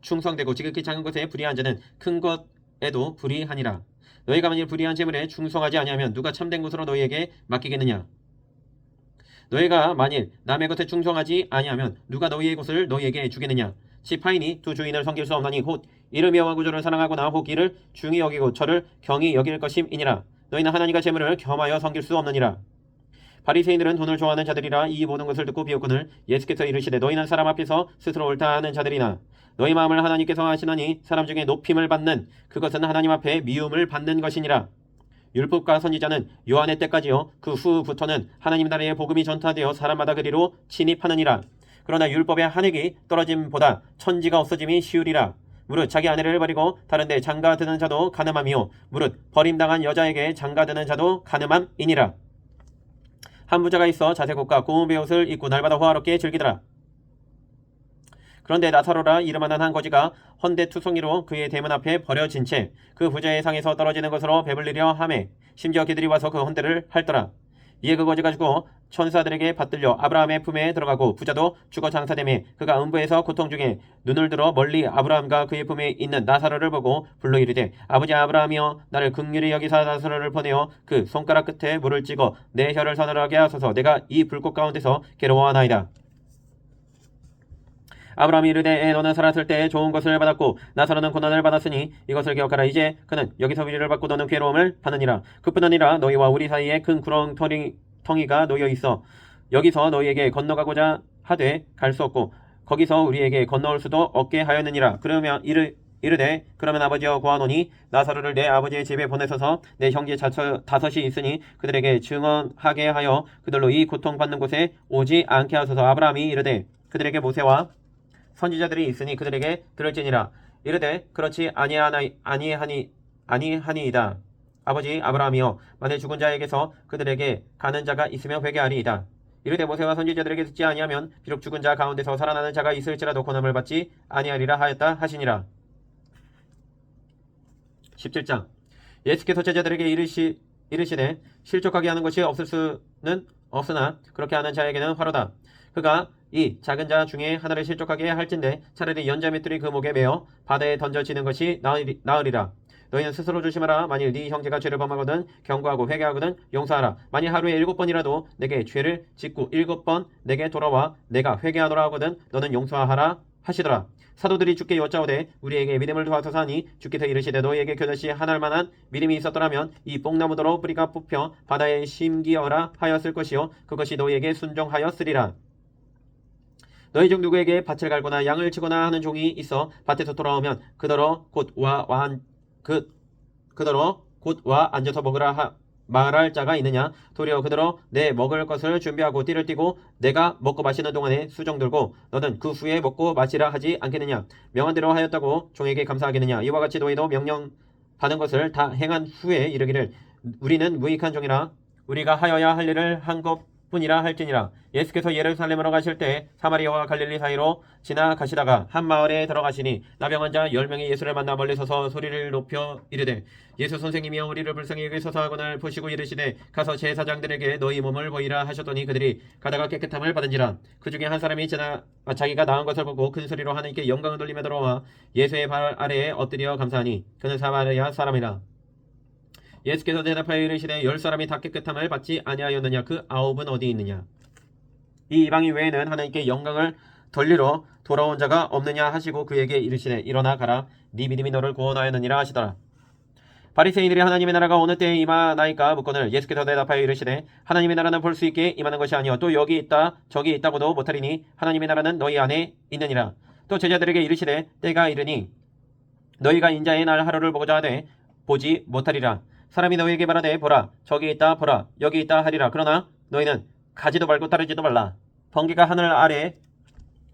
충성되고 지극히 작은 것에 불의한 자는 큰 것에도 불의하니라. 너희가 만일 불의한 제물에 충성하지 아니하면 누가 참된 것으로 너희에게 맡기겠느냐. 너희가 만일 남의 것에 충성하지 아니하면 누가 너희의 것을 너희에게 주겠느냐. 지파인이 두 주인을 섬길 수 없나니 곧 이를 미워하고 저를 사랑하거나 혹 이를 중히 여기고 저를 경히 여길 것임이니라. 너희는 하나님과 제물을 겸하여 섬길 수 없느니라. 바리새인들은 돈을 좋아하는 자들이라 이 모든 것을 듣고 비웃거늘 예수께서 이르시되 너희는 사람 앞에서 스스로 옳다 하는 자들이나 너희 마음을 하나님께서 아시나니 사람 중에 높임을 받는 그것은 하나님 앞에 미움을 받는 것이니라. 율법과 선지자는 요한의 때까지요 그 후부터는 하나님 나라의 복음이 전파되어 사람마다 그리로 침입하느니라. 그러나 율법의 한 획이 떨어짐보다 천지가 없어짐이 쉬우리라. 무릇 자기 아내를 버리고 다른 데 장가드는 자도 간음함이요 무릇 버림당한 여자에게 장가드는 자도 간음함이니라. 한 부자가 있어 자색옷과 고운 베옷을 입고 날마다 호화롭게 즐기더라. 그런데 나사로라 이름하는 한 거지가 헌데투성이로 그의 대문 앞에 버려진 채 그 부자의 상에서 떨어지는 것으로 배불리려 하매 심지어 그들이 와서 그 헌데를 핥더라. 이에 그 거지가 죽어 천사들에게 받들려 아브라함의 품에 들어가고 부자도 죽어 장사되매 그가 음부에서 고통 중에 눈을 들어 멀리 아브라함과 그의 품에 있는 나사로를 보고 불러 이르되 아버지 아브라함이여 나를 긍휼히 여기사 나사로를 보내어 그 손가락 끝에 물을 찍어 내 혀를 서늘하게 하소서. 내가 이 불꽃 가운데서 괴로워하나이다. 아브라함이 이르되 너는 살았을 때 좋은 것을 받았고 나사로는 고난을 받았으니 이것을 기억하라. 이제 그는 여기서 위로를 받고 너는 괴로움을 받느니라. 그뿐 아니라 너희와 우리 사이에 큰 구렁텅이가 놓여 있어 여기서 너희에게 건너가고자 하되 갈 수 없고 거기서 우리에게 건너올 수도 없게 하였느니라. 그러면 이르되 그러면 아버지여 고하노니 나사로를 내 아버지의 집에 보내소서. 내 형제 다섯이 있으니 그들에게 증언하게 하여 그들로 이 고통받는 곳에 오지 않게 하소서. 아브라함이 이르되 그들에게 모세와 선지자들이 있으니 그들에게 들을지니라. 이르되 그렇지 아니하니이다. 아버지 아브라함이여 만일 죽은 자에게서 그들에게 가는 자가 있으면 회개하리이다. 이르되 모세와 선지자들에게 듣지 아니하면 비록 죽은 자 가운데서 살아나는 자가 있을지라도 고난을 받지 아니하리라 하였다 하시니라. 17장. 예수께서 제자들에게 이르시되 실족하게 하는 것이 없을 수는 없으나 그렇게 하는 자에게는 화로다. 그가 이 작은 자 중에 하나를 실족하게 할진대 차라리 연자 맷돌이 그 목에 매어 바다에 던져지는 것이 나으리라. 너희는 스스로 조심하라. 만일 네 형제가 죄를 범하거든 경고하고 회개하거든 용서하라. 만일 하루에 7번이라도 내게 죄를 짓고 7번 내게 돌아와 내가 회개하노라 하거든 너는 용서하라 하시더라. 사도들이 주께 여짜오되 우리에게 믿음을 도와소서 하니 주께서 이르시되 너희에게 교듯이 하날 만한 믿음이 있었더라면 이 뽕나무더러 뿌리가 뽑혀 바다에 심기어라 하였을 것이요 그것이 너희에게 순종하였으리라. 너희 중 누구에게 밭을 갈거나 양을 치거나 하는 종이 있어 밭에서 돌아오면 그더러 곧 와 앉아서 먹으라 말할 자가 있느냐. 도리어 그더러 내 먹을 것을 준비하고 띠를 띠고 내가 먹고 마시는 동안에 수정 들고 너는 그 후에 먹고 마시라 하지 않겠느냐. 명한 대로 하였다고 종에게 감사하겠느냐. 이와 같이 너희도 명령 받은 것을 다 행한 후에 이르기를 우리는 무익한 종이라 우리가 하여야 할 일을 한 것뿐이라 할지니라. 예수께서 예루살렘으로 가실 때 사마리아와 갈릴리 사이로 지나가시다가 한 마을에 들어가시니 나병 환자 10명이 예수를 만나 멀리 서서 소리를 높여 이르되 예수 선생님이여 우리를 불쌍히 여기소서 하거늘 보시고 이르시되 가서 제사장들에게 너희 몸을 보이라 하셨더니 그들이 가다가 깨끗함을 받은지라. 그 중에 한 사람이 자기가 나은 것을 보고 큰 소리로 하나님께 영광을 돌리며 들어와 예수의 발 아래에 엎드려 감사하니 그는 사마리아 사람이라. 예수께서 대답하여 이르시되 10사람이 다 깨끗함을 받지 아니하였느냐. 그 9은 어디 있느냐. 이 이방인 외에는 하나님께 영광을 돌리러 돌아온 자가 없느냐 하시고 그에게 이르시되 일어나 가라 네 믿음이 너를 구원하였느니라 하시더라. 바리새인들이 하나님의 나라가 어느 때에 임하나이까 묻거늘 예수께서 대답하여 이르시되 하나님의 나라는 볼 수 있게 임하는 것이 아니요 또 여기 있다 저기 있다고도 못하리니 하나님의 나라는 너희 안에 있느니라. 또 제자들에게 이르시되 때가 이르니 너희가 인자의 날 하루를 보고자 하되 보지 못하리라. 사람이 너희에게 말하되 보라 저기 있다 보라 여기 있다 하리라. 그러나 너희는 가지도 말고 따르지도 말라. 번개가 하늘 아래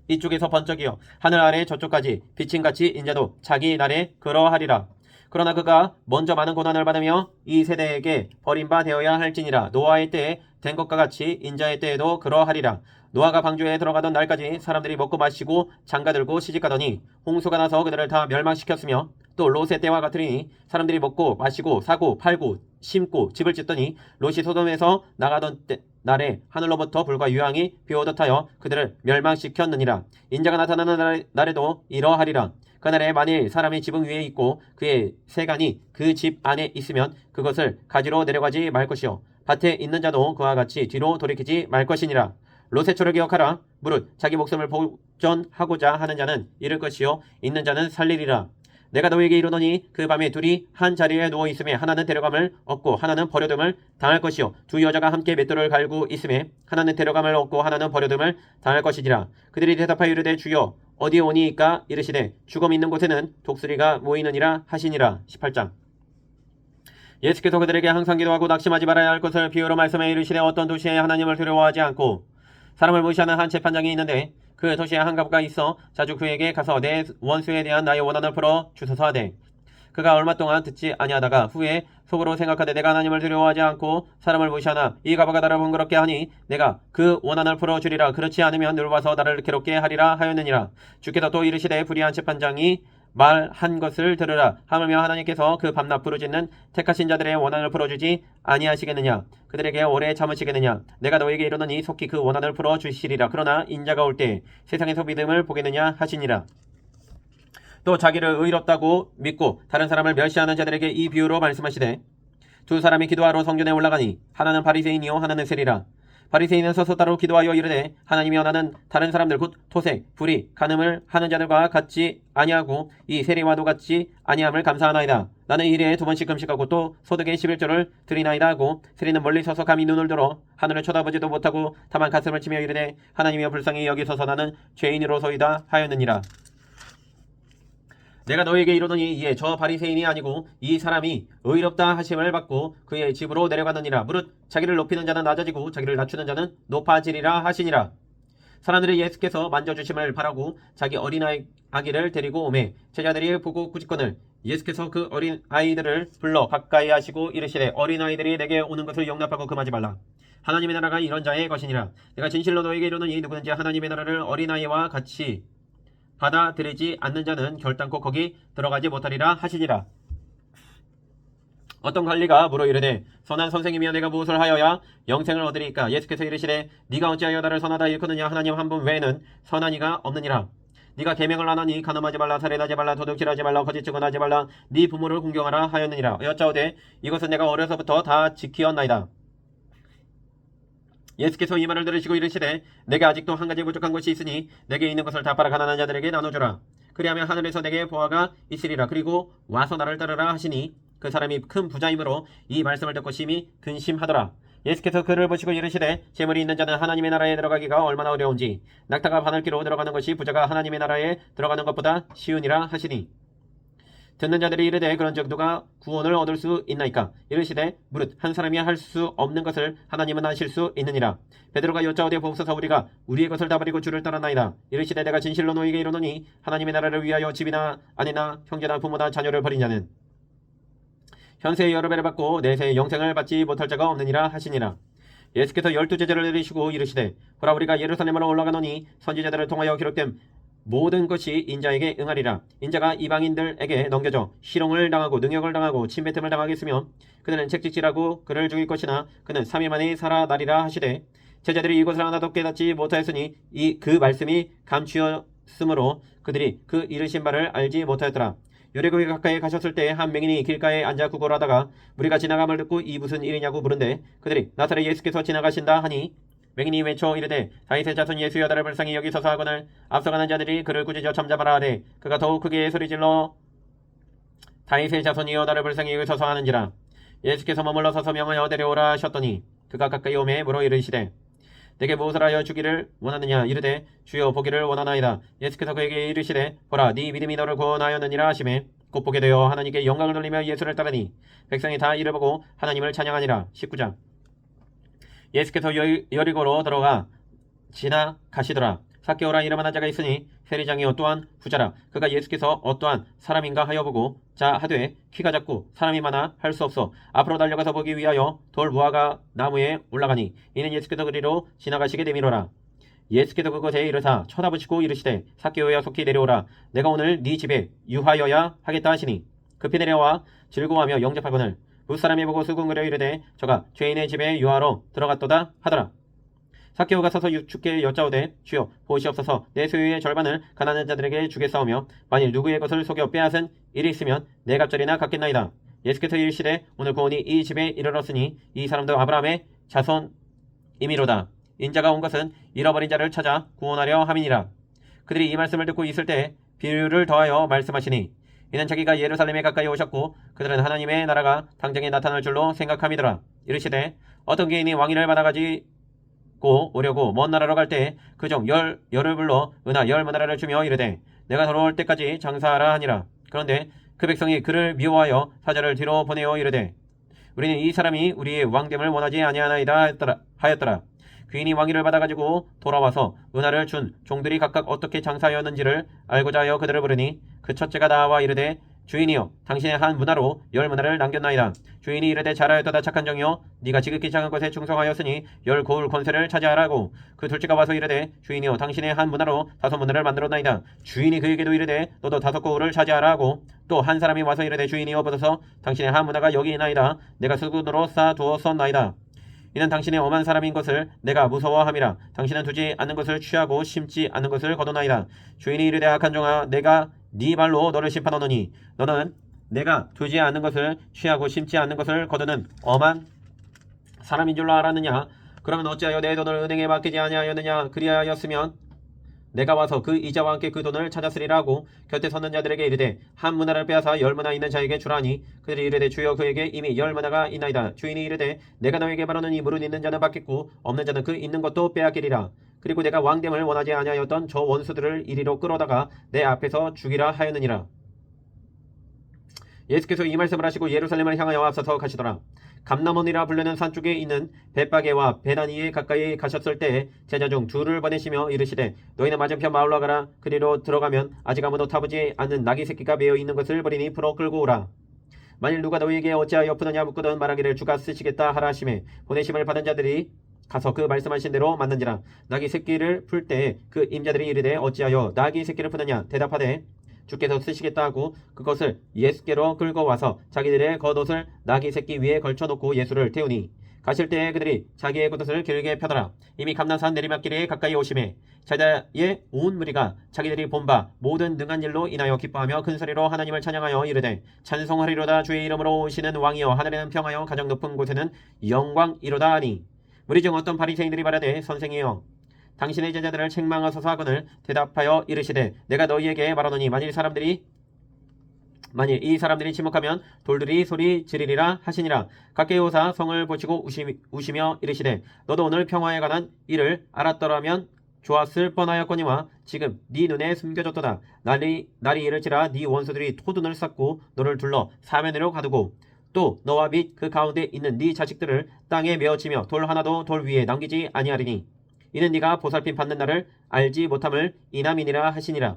이쪽에서 번쩍이요 하늘 아래 저쪽까지 비침같이 인자도 자기 날에 그러하리라. 그러나 그가 먼저 많은 고난을 받으며 이 세대에게 버림바 되어야 할지니라. 노아의 때에 된 것과 같이 인자의 때에도 그러하리라. 노아가 방주에 들어가던 날까지 사람들이 먹고 마시고 장가들고 시집가더니 홍수가 나서 그들을 다 멸망시켰으며 또 롯의 때와 같으니 사람들이 먹고 마시고 사고 팔고 심고 집을 짓더니 롯이 소돔에서 나가던 날에 하늘로부터 불과 유황이 비오듯 하여 그들을 멸망시켰느니라. 인자가 나타나는 날에도 이러하리라. 그날에 만일 사람이 지붕 위에 있고 그의 세간이 그 집 안에 있으면 그것을 가지러 내려가지 말 것이요 밭에 있는 자도 그와 같이 뒤로 돌이키지 말 것이니라. 롯의 초를 기억하라. 무릇 자기 목숨을 보존하고자 하는 자는 잃을 것이요 있는 자는 살리리라. 내가 너에게 이르노니 그 밤에 둘이 한 자리에 누워 있음에 하나는 데려감을 얻고 하나는 버려둠을 당할 것이요 두 여자가 함께 맷돌을 갈고 있음에 하나는 데려감을 얻고 하나는 버려둠을 당할 것이니라. 그들이 대답하여 이르되 주여 어디에 오니이까. 이르시되 죽음 있는 곳에는 독수리가 모이느니라 하시니라. 18장. 예수께서 그들에게 항상 기도하고 낙심하지 말아야 할 것을 비유로 말씀해 이르시되 어떤 도시에 하나님을 두려워하지 않고 사람을 무시하는 한 재판장이 있는데 그 도시에 한 가부가 있어 자주 그에게 가서 내 원수에 대한 나의 원한을 풀어 주소서 하되 그가 얼마 동안 듣지 아니하다가 후에 속으로 생각하되 내가 하나님을 두려워하지 않고 사람을 무시하나 이 가부가 나를 번거롭게 하니 내가 그 원한을 풀어주리라. 그렇지 않으면 늘 와서 나를 괴롭게 하리라 하였느니라. 주께서 또 이르시되 불의한 재판장이 말한 것을 들으라. 하물며 하나님께서 그 밤낮 부르짖는 택하신 자들의 원한을 풀어주지 아니하시겠느냐. 그들에게 오래 참으시겠느냐. 내가 너에게 이르노니 속히 그 원한을 풀어주시리라. 그러나 인자가 올 때 세상에서 믿음을 보겠느냐 하시니라. 또 자기를 의롭다고 믿고 다른 사람을 멸시하는 자들에게 이 비유로 말씀하시되 두 사람이 기도하러 성전에 올라가니 하나는 바리새인이요 하나는 세리라. 바리새인은 서서 따로 기도하여 이르되 하나님이여 나는 다른 사람들 곧 토색, 불의, 간음을 하는 자들과 같지 아니하고 이 세리와도 같지 아니함을 감사하나이다. 나는 일에 2번씩 금식하고 또 소득의 11조를 드리나이다 하고 세리는 멀리 서서 감히 눈을 들어 하늘을 쳐다보지도 못하고 다만 가슴을 치며 이르되 하나님이여 불쌍히 여기소서 나는 죄인으로소이다 하였느니라. 내가 너에게 이르노니 이에 저 바리새인이 아니고 이 사람이 의롭다 하심을 받고 그의 집으로 내려가느니라. 무릇 자기를 높이는 자는 낮아지고 자기를 낮추는 자는 높아지리라 하시니라. 사람들이 예수께서 만져주심을 바라고 자기 아기를 데리고 오매 제자들이 보고 꾸짖거늘 예수께서 그 어린 아이들을 불러 가까이 하시고 이르시되 어린 아이들이 내게 오는 것을 용납하고 금하지 말라. 하나님의 나라가 이런 자의 것이니라. 내가 진실로 너에게 이르노니 누구든지 하나님의 나라를 어린 아이와 같이 받아들이지 않는 자는 결단코 거기 들어가지 못하리라 하시니라. 어떤 관리가 물어 이르되 선한 선생님이여 내가 무엇을 하여야 영생을 얻으리까? 예수께서 이르시되 네가 어찌하여 나를 선하다 일컫느냐? 하나님 한 분 외에는 선한 이가 없느니라. 네가 계명을 안 하니 간음하지 말라, 살인하지 말라, 도둑질하지 말라, 거짓 증언하지 말라, 네 부모를 공경하라 하였느니라. 여짜오되 이것은 내가 어려서부터 다 지키었나이다. 예수께서 이 말을 들으시고 이르시되 내게 아직도 한 가지 부족한 것이 있으니 내게 있는 것을 다 팔아 가난한 자들에게 나눠주라. 그리하면 하늘에서 내게 보화가 있으리라. 그리고 와서 나를 따르라 하시니 그 사람이 큰 부자이므로 이 말씀을 듣고 심히 근심하더라. 예수께서 그를 보시고 이르시되 재물이 있는 자는 하나님의 나라에 들어가기가 얼마나 어려운지 낙타가 바늘기로 들어가는 것이 부자가 하나님의 나라에 들어가는 것보다 쉬우니라 하시니 듣는 자들이 이르되 그런즉 누가 구원을 얻을 수 있나이까? 이르시되 무릇 한 사람이 할 수 없는 것을 하나님은 하실 수 있느니라. 베드로가 여짜오되 보옵소서 우리가 우리의 것을 다 버리고 주를 따랐나이다. 이르시되 내가 진실로 너희에게 이르노니 하나님의 나라를 위하여 집이나 아내나 형제나 부모나 자녀를 버린 자는 현세의 여러 배를 받고 내세의 영생을 받지 못할 자가 없느니라 하시니라. 예수께서 12제자를 내리시고 이르시되 보라 우리가 예루살렘으로 올라가노니 선지자들을 통하여 기록된 모든 것이 인자에게 응하리라. 인자가 이방인들에게 넘겨져 희롱을 당하고 능욕을 당하고 침뱉음을 당하겠으며 그들은 책찍질하고 그를 죽일 것이나 그는 3일 만에 살아나리라 하시되 제자들이 이것을 하나도 깨닫지 못하였으니 그 말씀이 감추었으므로 그들이 그 이르신 바를 알지 못하였더라. 여리고에 가까이 가셨을 때 한 맹인이 길가에 앉아 구걸하다가 무리가 지나감을 듣고 이 무슨 일이냐고 물은데 그들이 나사렛 예수께서 지나가신다 하니 맹인이 외쳐 이르되 다윗의 자손 예수여 나를 불쌍히 여기소서 하거늘 앞서가는 자들이 그를 꾸짖어 잠잠하라 하되 그가 더욱 크게 소리질러 다윗의 자손이여 나를 불쌍히 여기소서 하는지라. 예수께서 머물러 서서 명하여 데려오라 하셨더니 그가 가까이 오매 물어 이르시되 내게 무엇을 하여 주기를 원하느냐? 이르되 주여 보기를 원하나이다. 예수께서 그에게 이르시되 보라 네 믿음이 너를 구원하였느니라 하시매 곧 보게 되어 하나님께 영광을 돌리며 예수를 따르니 백성이 다 이를 보고 하나님을 찬양하니라. 19장. 예수께서 여리고로 들어가 지나가시더라. 삭개오라 이름 하는 자가 있으니 세리장이요 또한 부자라. 그가 예수께서 어떠한 사람인가 하여 보고 자 하되 키가 작고 사람이 많아 할 수 없어 앞으로 달려가서 보기 위하여 돌 무화과 나무에 올라가니 이는 예수께서 그리로 지나가시게 되미로라. 예수께서 그곳에 이르사 쳐다보시고 이르시되 삭개오야 속히 내려오라. 내가 오늘 네 집에 유하여야 하겠다 하시니 급히 내려와 즐거워하며 영접하거늘 무사람이 보고 수군거려 이르되 저가 죄인의 집에 유하러 들어갔도다 하더라. 삭개오가 서서 주께 여짜오되 주여 보시옵소서 내 소유의 절반을 가난한 자들에게 주겠사오며 만일 누구의 것을 속여 빼앗은 일이 있으면 네 갑절이나 갚겠나이다. 예수께서 이르시되 오늘 구원이 이 집에 이르렀으니 이 사람도 아브라함의 자손이미로다. 인자가 온 것은 잃어버린 자를 찾아 구원하려 함이니라. 그들이 이 말씀을 듣고 있을 때 비유를 더하여 말씀하시니 이는 자기가 예루살렘에 가까이 오셨고 그들은 하나님의 나라가 당장에 나타날 줄로 생각함이더라. 이르시되 어떤 개인이 왕위를 받아가지고 오려고 먼 나라로 갈 때 그중 열을 불러 은하 10문화를 주며 이르되 내가 돌아올 때까지 장사하라 하니라. 그런데 그 백성이 그를 미워하여 사자를 뒤로 보내어 이르되 우리는 이 사람이 우리의 왕됨을 원하지 아니하나이다 하였더라. 귀인이 왕위를 받아가지고 돌아와서 은하를 준 종들이 각각 어떻게 장사하였는지를 알고자 하여 그들을 부르니 그 첫째가 나와 이르되 주인이여 당신의 한 문화로 10문화를 남겼나이다. 주인이 이르되 잘하였도다 착한 종이여 네가 지극히 작은 것에 충성하였으니 10고을 권세를 차지하라고. 그 둘째가 와서 이르되 주인이여 당신의 한 문화로 5문화를 만들었나이다. 주인이 그에게도 이르되 너도 5고을을 차지하라고. 또 한 사람이 와서 이르되 주인이여 보소서 당신의 한 문화가 여기 있나이다. 내가 수군으로 쌓아두었었나이다. 이는 당신의 엄한 사람인 것을 내가 무서워함이라. 당신은 두지 않는 것을 취하고 심지 않는 것을 거두나이다. 주인이 이르되 악한 종아 내가 네 발로 너를 심판하노니 너는 내가 두지 않는 것을 취하고 심지 않는 것을 거두는 엄한 사람인 줄로 알았느냐? 그러면 어찌하여 내 돈을 은행에 맡기지 아니하였느냐? 그리하였으면 내가 와서 그 이자와 함께 그 돈을 찾았으리라 하고 곁에 서는 자들에게 이르되 한 문화를 빼앗아 10문화 있는 자에게 주라니 그들이 이르되 주여 그에게 이미 10문화가 있나이다. 주인이 이르되 내가 너에게 바라노니 무릇 있는 자는 받겠고 없는 자는 그 있는 것도 빼앗기리라. 그리고 내가 왕됨을 원하지 아니하였던 저 원수들을 이리로 끌어다가 내 앞에서 죽이라 하였느니라. 예수께서 이 말씀을 하시고 예루살렘을 향하여 앞서서 가시더라. 감람원이라 불리는 산 쪽에 있는 벳바게와 베다니에 가까이 가셨을 때 제자 중 둘을 보내시며 이르시되 너희는 맞은편 마을로 가라. 그리로 들어가면 아직 아무도 타보지 않는 나귀 새끼가 매어 있는 것을 버리니 풀어 끌고 오라. 만일 누가 너희에게 어찌하여 푸느냐 묻거든 말하기를 주가 쓰시겠다 하라 하시매 보내심을 받은 자들이 가서 그 말씀하신 대로 만든지라. 나귀 새끼를 풀 때 그 임자들이 이르되 어찌하여 나귀 새끼를 푸느냐 대답하되 주께서 쓰시겠다 하고 그것을 예수께로 끌고 와서 자기들의 겉옷을 나귀 새끼 위에 걸쳐놓고 예수를 태우니 가실 때에 그들이 자기의 겉옷을 길게 펴더라. 이미 감난산 내리막길에 가까이 오심에 제자의 온 무리가 자기들이 본 바 모든 능한 일로 인하여 기뻐하며 큰 소리로 하나님을 찬양하여 이르되 찬송하리로다. 주의 이름으로 오시는 왕이여 하늘에는 평하여 가장 높은 곳에는 영광이로다 하니 무리 중 어떤 바리새인들이 말하되 선생이여 당신의 제자들을 책망하소서 하거늘 대답하여 이르시되 내가 너희에게 말하노니 만일 이 사람들이 침묵하면 돌들이 소리 지르리라 하시니라. 각계 오사 성을 보시고 우시며 이르시되 너도 오늘 평화에 관한 일을 알았더라면 좋았을 뻔하였거니와 지금 네 눈에 숨겨졌도다. 날이 이를지라 네 원수들이 토둔을 쌓고 너를 둘러 사면으로 가두고 또 너와 및 그 가운데 있는 네 자식들을 땅에 메어치며 돌 하나도 돌 위에 남기지 아니하리니 이는 네가 보살핌 받는 날을 알지 못함을 이남이니라 하시니라.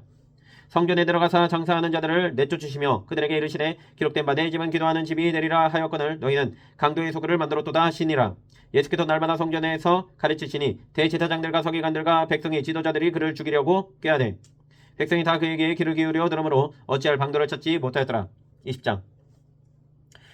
성전에 들어가사 장사하는 자들을 내쫓으시며 그들에게 이르시되 기록된 바 내 집은 기도하는 집이 되리라 하였거늘 너희는 강도의 소굴을 만들었도다 하시니라. 예수께서 날마다 성전에서 가르치시니 대제사장들과 서기관들과 백성의 지도자들이 그를 죽이려고 꾀하되 백성이 다 그에게 귀를 기울여 들으므로 어찌할 방도를 찾지 못하였더라. 20장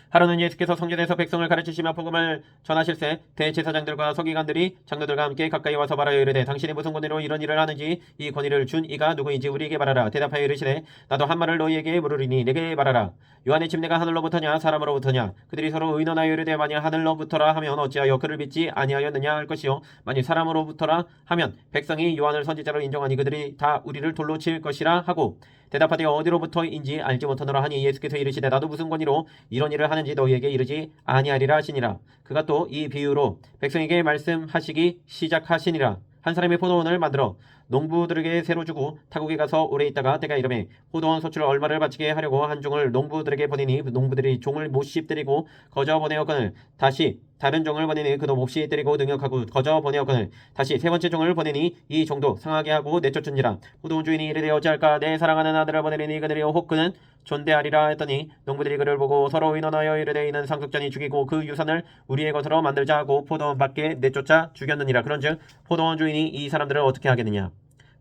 하루는 예수께서 성전에서 백성을 가르치시며 복음을 전하실새 대제사장들과 서기관들이 장로들과 함께 가까이 와서 말하여 이르되 당신이 무슨 권위로 이런 일을 하는지 이 권위를 준 이가 누구인지 우리에게 말하라. 대답하여 이르시되 나도 한 말을 너희에게 물으리니 내게 말하라. 요한의 침례가 하늘로부터냐 사람으로부터냐. 그들이 서로 의논하여 이르되 만일 하늘로부터라 하면 어찌하여 그를 믿지 아니하였느냐 할 것이요 만일 사람으로부터라 하면 백성이 요한을 선지자로 인정하니 그들이 다 우리를 돌로 칠 것이라 하고 대답하되 어디로부터인지 알지 못하노라 하니 예수께서 이르시되 나도 무슨 권위로 이런 일을 하는지 너희에게 이르지 아니하리라 하시니라. 그가 또 이 비유로 백성에게 말씀하시기 시작하시니라. 한 사람이 포도원을 만들어 농부들에게 새로 주고 타국에 가서 오래 있다가 때가 이르매 포도원 소출 얼마를 바치게 하려고 한 종을 농부들에게 보내니 농부들이 종을 몹시 때리고 거저 보내었거늘 다시 다른 종을 보내니 그도 몹시 때리고 능욕하고 거저 보내었거늘 다시 세 번째 종을 보내니 이 종도 상하게 하고 내쫓은지라. 포도원 주인이 이르되 어찌할까 내 사랑하는 아들을 보내리니 그들이 혹 그는 존대하리라 했더니 농부들이 그를 보고 서로 의논하여 이르되 이는 상속자니 죽이고 그 유산을 우리의 것으로 만들자 하고 포도원 밖에 내쫓아 죽였느니라. 그런즉 포도원 주인이 이 사람들을 어떻게 하겠느냐.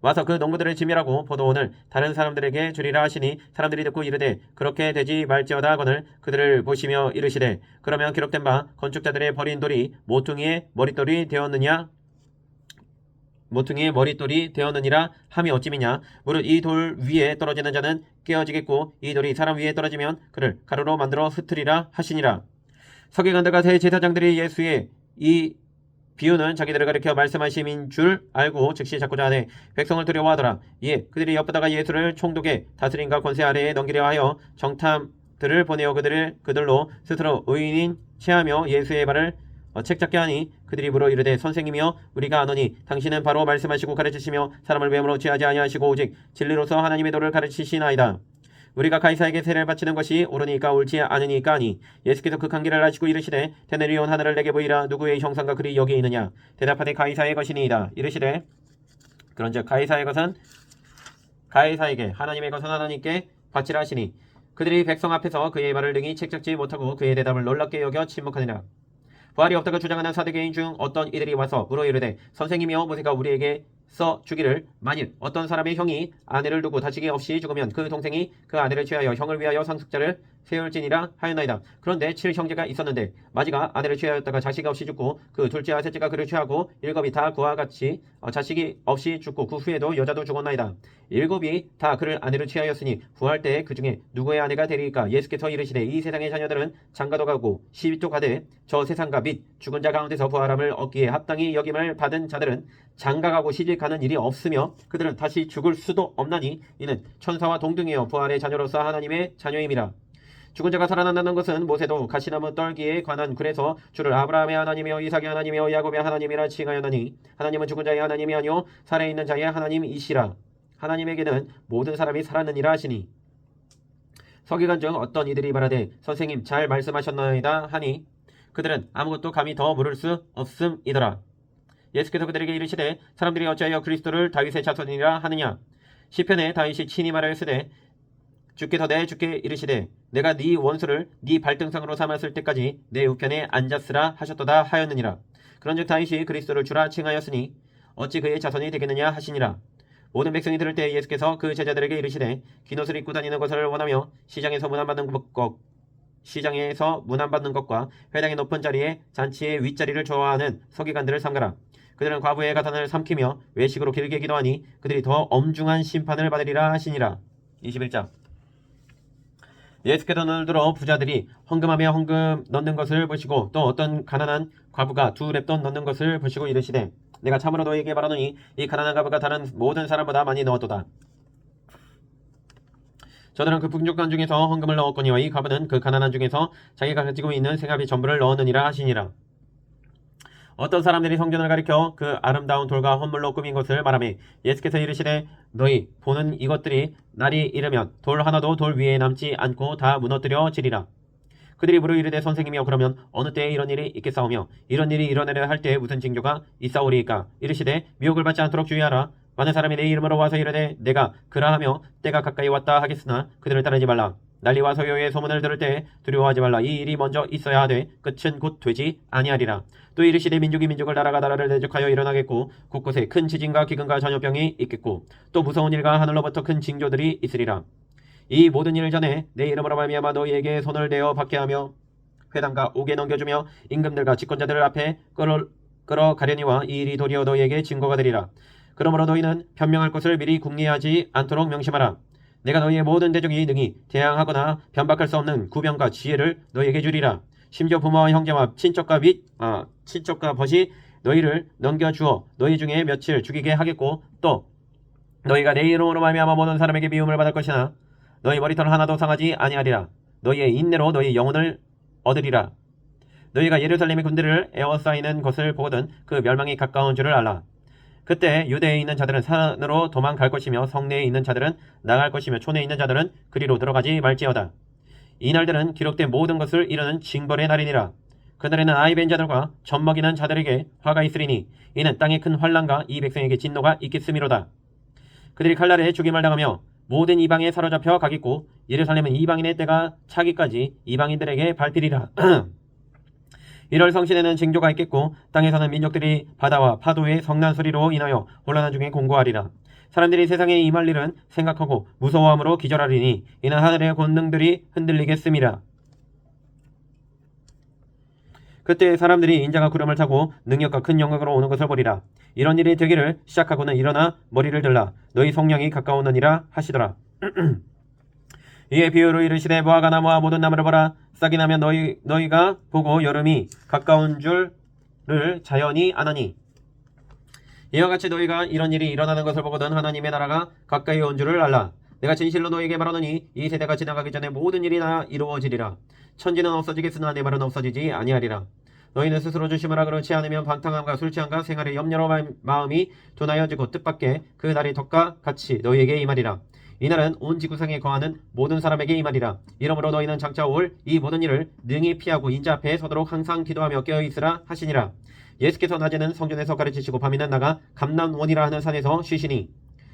와서 그 농부들을 지멸하고 포도원을 다른 사람들에게 주리라 하시니 사람들이 듣고 이르되 그렇게 되지 말지어다 하거늘 그들을 보시며 이르시되 그러면 기록된 바 건축자들의 버린 돌이 모퉁이의 머릿돌이 되었느니라 함이 어찌미냐. 무릇 이 돌 위에 떨어지는 자는 깨어지겠고 이 돌이 사람 위에 떨어지면 그를 가루로 만들어 흩으리라 하시니라. 서기관들과 대제사장들이 예수의 이 비유는 자기들을 가리켜 말씀하심인 줄 알고 즉시 잡고자 하되 백성을 두려워하더라. 이에 그들이 엿보다가 예수를 총독의 다스림과 권세 아래에 넘기려 하여 정탐들을 보내어 그들로 스스로 의인인 체하며 예수의 발을 책잡게 하니 그들이 물어 이르되 선생님이여 우리가 아노니 당신은 바로 말씀하시고 가르치시며 사람을 외모로 취하지 아니하시고 오직 진리로서 하나님의 도를 가르치시나이다. 우리가 가이사에게 세를 바치는 것이 옳으니까 옳지 않으니까 하니 예수께서 그 관계를 아시고 이르시되天을 온 하늘을 내게 보이라. 누구의 형상과 글이 여기 있느냐. 대답하되 가이사의 것이니이다. 이르시되 그런즉 가이사의 것은 가이사에게 하나님의 것은 하나님께 바치라 하시니 그들이 백성 앞에서 그의 말을 능히 책잡지 못하고 그의 대답을 놀랍게 여겨 침묵하니라. 부활이 없다고 주장하는 사두개인 중 어떤 이들이 와서 물어 이르되 선생님이여 모세가 우리에게 써 주기를 만일 어떤 사람의 형이 아내를 두고 다시기 없이 죽으면 그 동생이 그 아내를 취하여 형을 위하여 상속자를 세울지니라 하였나이다. 그런데 7형제가 있었는데 마지가 아내를 취하였다가 자식이 없이 죽고 그 둘째와 셋째가 그를 취하고 일곱이 다 그와 같이 자식이 없이 죽고 그 후에도 여자도 죽었나이다. 일곱이 다 그를 아내를 취하였으니 부활 때에 그 중에 누구의 아내가 되리이까. 예수께서 이르시되 이 세상의 자녀들은 장가도 가고 시집도 가되 저 세상과 및 죽은 자 가운데서 부활함을 얻기에 합당히 여김을 받은 자들은 장가가고 시집 가는 일이 없으며 그들은 다시 죽을 수도 없나니 이는 천사와 동등이여 부활의 자녀로서 하나님의 자녀임이라. 죽은 자가 살아난다는 것은 모세도 가시나무 떨기에 관한 글에서 주를 아브라함의 하나님이여 이삭의 하나님이여 야곱의 하나님이라 칭하였나니 하나님은 죽은 자의 하나님이 아니요 살아있는 자의 하나님이시라. 하나님에게는 모든 사람이 살았느니라 하시니 서기관 중 어떤 이들이 말하되 선생님 잘 말씀하셨나이다 하니 그들은 아무것도 감히 더 물을 수 없음이더라. 예수께서 그들에게 이르시되 사람들이 어찌하여 그리스도를 다윗의 자손이라 하느냐. 시편에 다윗이 친히 말하였으되 주께서 내 주께 이르시되 내가 네 원수를 네 발등상으로 삼았을 때까지 내 우편에 앉았으라 하셨도다 하였느니라. 그런즉 다윗이 그리스도를 주라 칭하였으니 어찌 그의 자손이 되겠느냐 하시니라. 모든 백성이 들을 때 예수께서 그 제자들에게 이르시되 긴 옷을 입고 다니는 것을 원하며 시장에서 문 안 받는 것과 회당의 높은 자리에 잔치의 윗자리를 좋아하는 서기관들을 삼가라. 그들은 과부의 가산을 삼키며 외식으로 길게 기도하니 그들이 더 엄중한 심판을 받으리라 하시니라. 21장. 예수께서 눈을 들어 부자들이 헌금하며 헌금 넣는 것을 보시고 또 어떤 가난한 과부가 2렙돈 넣는 것을 보시고 이르시되 내가 참으로 너희에게 말하노니 이 가난한 과부가 다른 모든 사람보다 많이 넣었도다. 저들은 그 풍족한 중에서 헌금을 넣었거니와 이 과부는 그 가난한 중에서 자기가 가지고 있는 생활비 전부를 넣었느니라 하시니라. 어떤 사람들이 성전을 가리켜 그 아름다운 돌과 헌물로 꾸민 것을 말하며 예수께서 이르시되 너희 보는 이것들이 날이 이르면 돌 하나도 돌 위에 남지 않고 다 무너뜨려지리라. 그들이 물어 이르되 선생님이여 그러면 어느 때에 이런 일이 있겠사오며 이런 일이 일어나려 할 때에 무슨 징조가 있사오리이까. 이르시되 미혹을 받지 않도록 주의하라. 많은 사람이 내 이름으로 와서 이르되 내가 그라하며 때가 가까이 왔다 하겠으나 그들을 따르지 말라. 난리와 소요의 소문을 들을 때 두려워하지 말라. 이 일이 먼저 있어야 하되 끝은 곧 되지 아니하리라. 또 이르시되 민족이 민족을 나라가 나라를 대적하여 일어나겠고 곳곳에 큰 지진과 기근과 전염병이 있겠고 또 무서운 일과 하늘로부터 큰 징조들이 있으리라. 이 모든 일 전에 내 이름으로 말미암아 너희에게 손을 대어 받게 하며 회당과 옥에 넘겨주며 임금들과 집권자들 앞에 끌어가려니와 이 일이 도리어 너희에게 증거가 되리라. 그러므로 너희는 변명할 것을 미리 궁리하지 않도록 명심하라. 내가 너희의 모든 대적이 능히 대항하거나 변박할 수 없는 구병과 지혜를 너희에게 주리라. 심지어 부모와 형제와 친척과 벗이 너희를 넘겨주어 너희 중에 며칠 죽이게 하겠고 또 너희가 내 이름으로 말미암아 모든 사람에게 미움을 받을 것이나 너희 머리털 하나도 상하지 아니하리라. 너희의 인내로 너희 영혼을 얻으리라. 너희가 예루살렘의 군대를 에워싸이는 것을 보거든 그 멸망이 가까운 줄을 알라. 그때 유대에 있는 자들은 산으로 도망갈 것이며 성내에 있는 자들은 나갈 것이며 촌에 있는 자들은 그리로 들어가지 말지어다. 이 날들은 기록된 모든 것을 이루는 징벌의 날이니라. 그날에는 아이 벤 자들과 젖먹이는 자들에게 화가 있으리니 이는 땅에 큰 환난과 이 백성에게 진노가 있겠음이로다. 그들이 칼날에 죽임을 당하며 모든 이방에 사로잡혀 가겠고 예루살렘은 이방인의 때가 차기까지 이방인들에게 밟히리라. 1월 성신에는 징조가 있겠고 땅에서는 민족들이 바다와 파도의 성난 소리로 인하여 혼란한 중에 공고하리라. 사람들이 세상에 임할 일은 생각하고 무서워함으로 기절하리니 이는 하늘의 권능들이 흔들리겠음이라. 그때 사람들이 인자가 구름을 타고 능력과 큰 영광으로 오는 것을 보리라. 이런 일이 되기를 시작하고는 일어나 머리를 들라 너희 성령이 가까우느니라 하시더라. 이에 비유로 이르시되 무화과 나무와 모든 나무를 보라. 싹이 나면 너희가 보고 여름이 가까운 줄을 자연히 아나니 이와 같이 너희가 이런 일이 일어나는 것을 보거든 하나님의 나라가 가까이 온 줄을 알라. 내가 진실로 너희에게 말하노니 이 세대가 지나가기 전에 모든 일이 다 이루어지리라. 천지는 없어지겠으나 내 말은 없어지지 아니하리라. 너희는 스스로 조심하라. 그렇지 않으면 방탕함과 술취함과 생활의 염려로 마음이 둔하여지고 뜻밖의 그 날이 덕과 같이 너희에게 임하리라. 이날은 온 지구상에 거하는 모든 사람에게 임하리라. 이러므로 너희는 장차 올 이 모든 일을 능히 피하고 인자 앞에 서도록 항상 기도하며 깨어있으라 하시니라. 예수께서 낮에는 성전에서 가르치시고 밤에는 나가 감람원이라 하는 산에서 쉬시니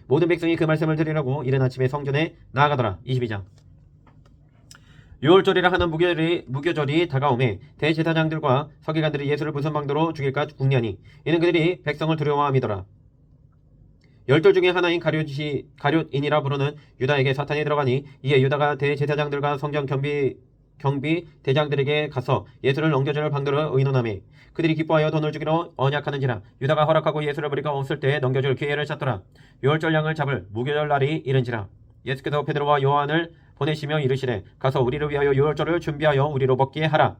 모든 백성이 그 말씀을 들으려고 이른 아침에 성전에 나아가더라. 22장. 유월절이라 하는 무교절이 다가오매 대제사장들과 서기관들이 예수를 무슨 방도로 죽일까 궁리하니 이는 그들이 백성을 두려워함이더라. 10돌 중에 하나인 가룟인이라 부르는 유다에게 사탄이 들어가니 이에 유다가 대제사장들과 성전 경비 대장들에게 가서 예수를 넘겨줄 방도를 의논하매 그들이 기뻐하여 돈을 주기로 언약하는지라. 유다가 허락하고 예수를 버리가 없을 때에 넘겨줄 기회를 찾더라. 유월절 양을 잡을 무교절 날이 이른지라. 예수께서 베드로와 요한을 보내시며 이르시되 가서 우리를 위하여 유월절을 준비하여 우리로 먹게 하라.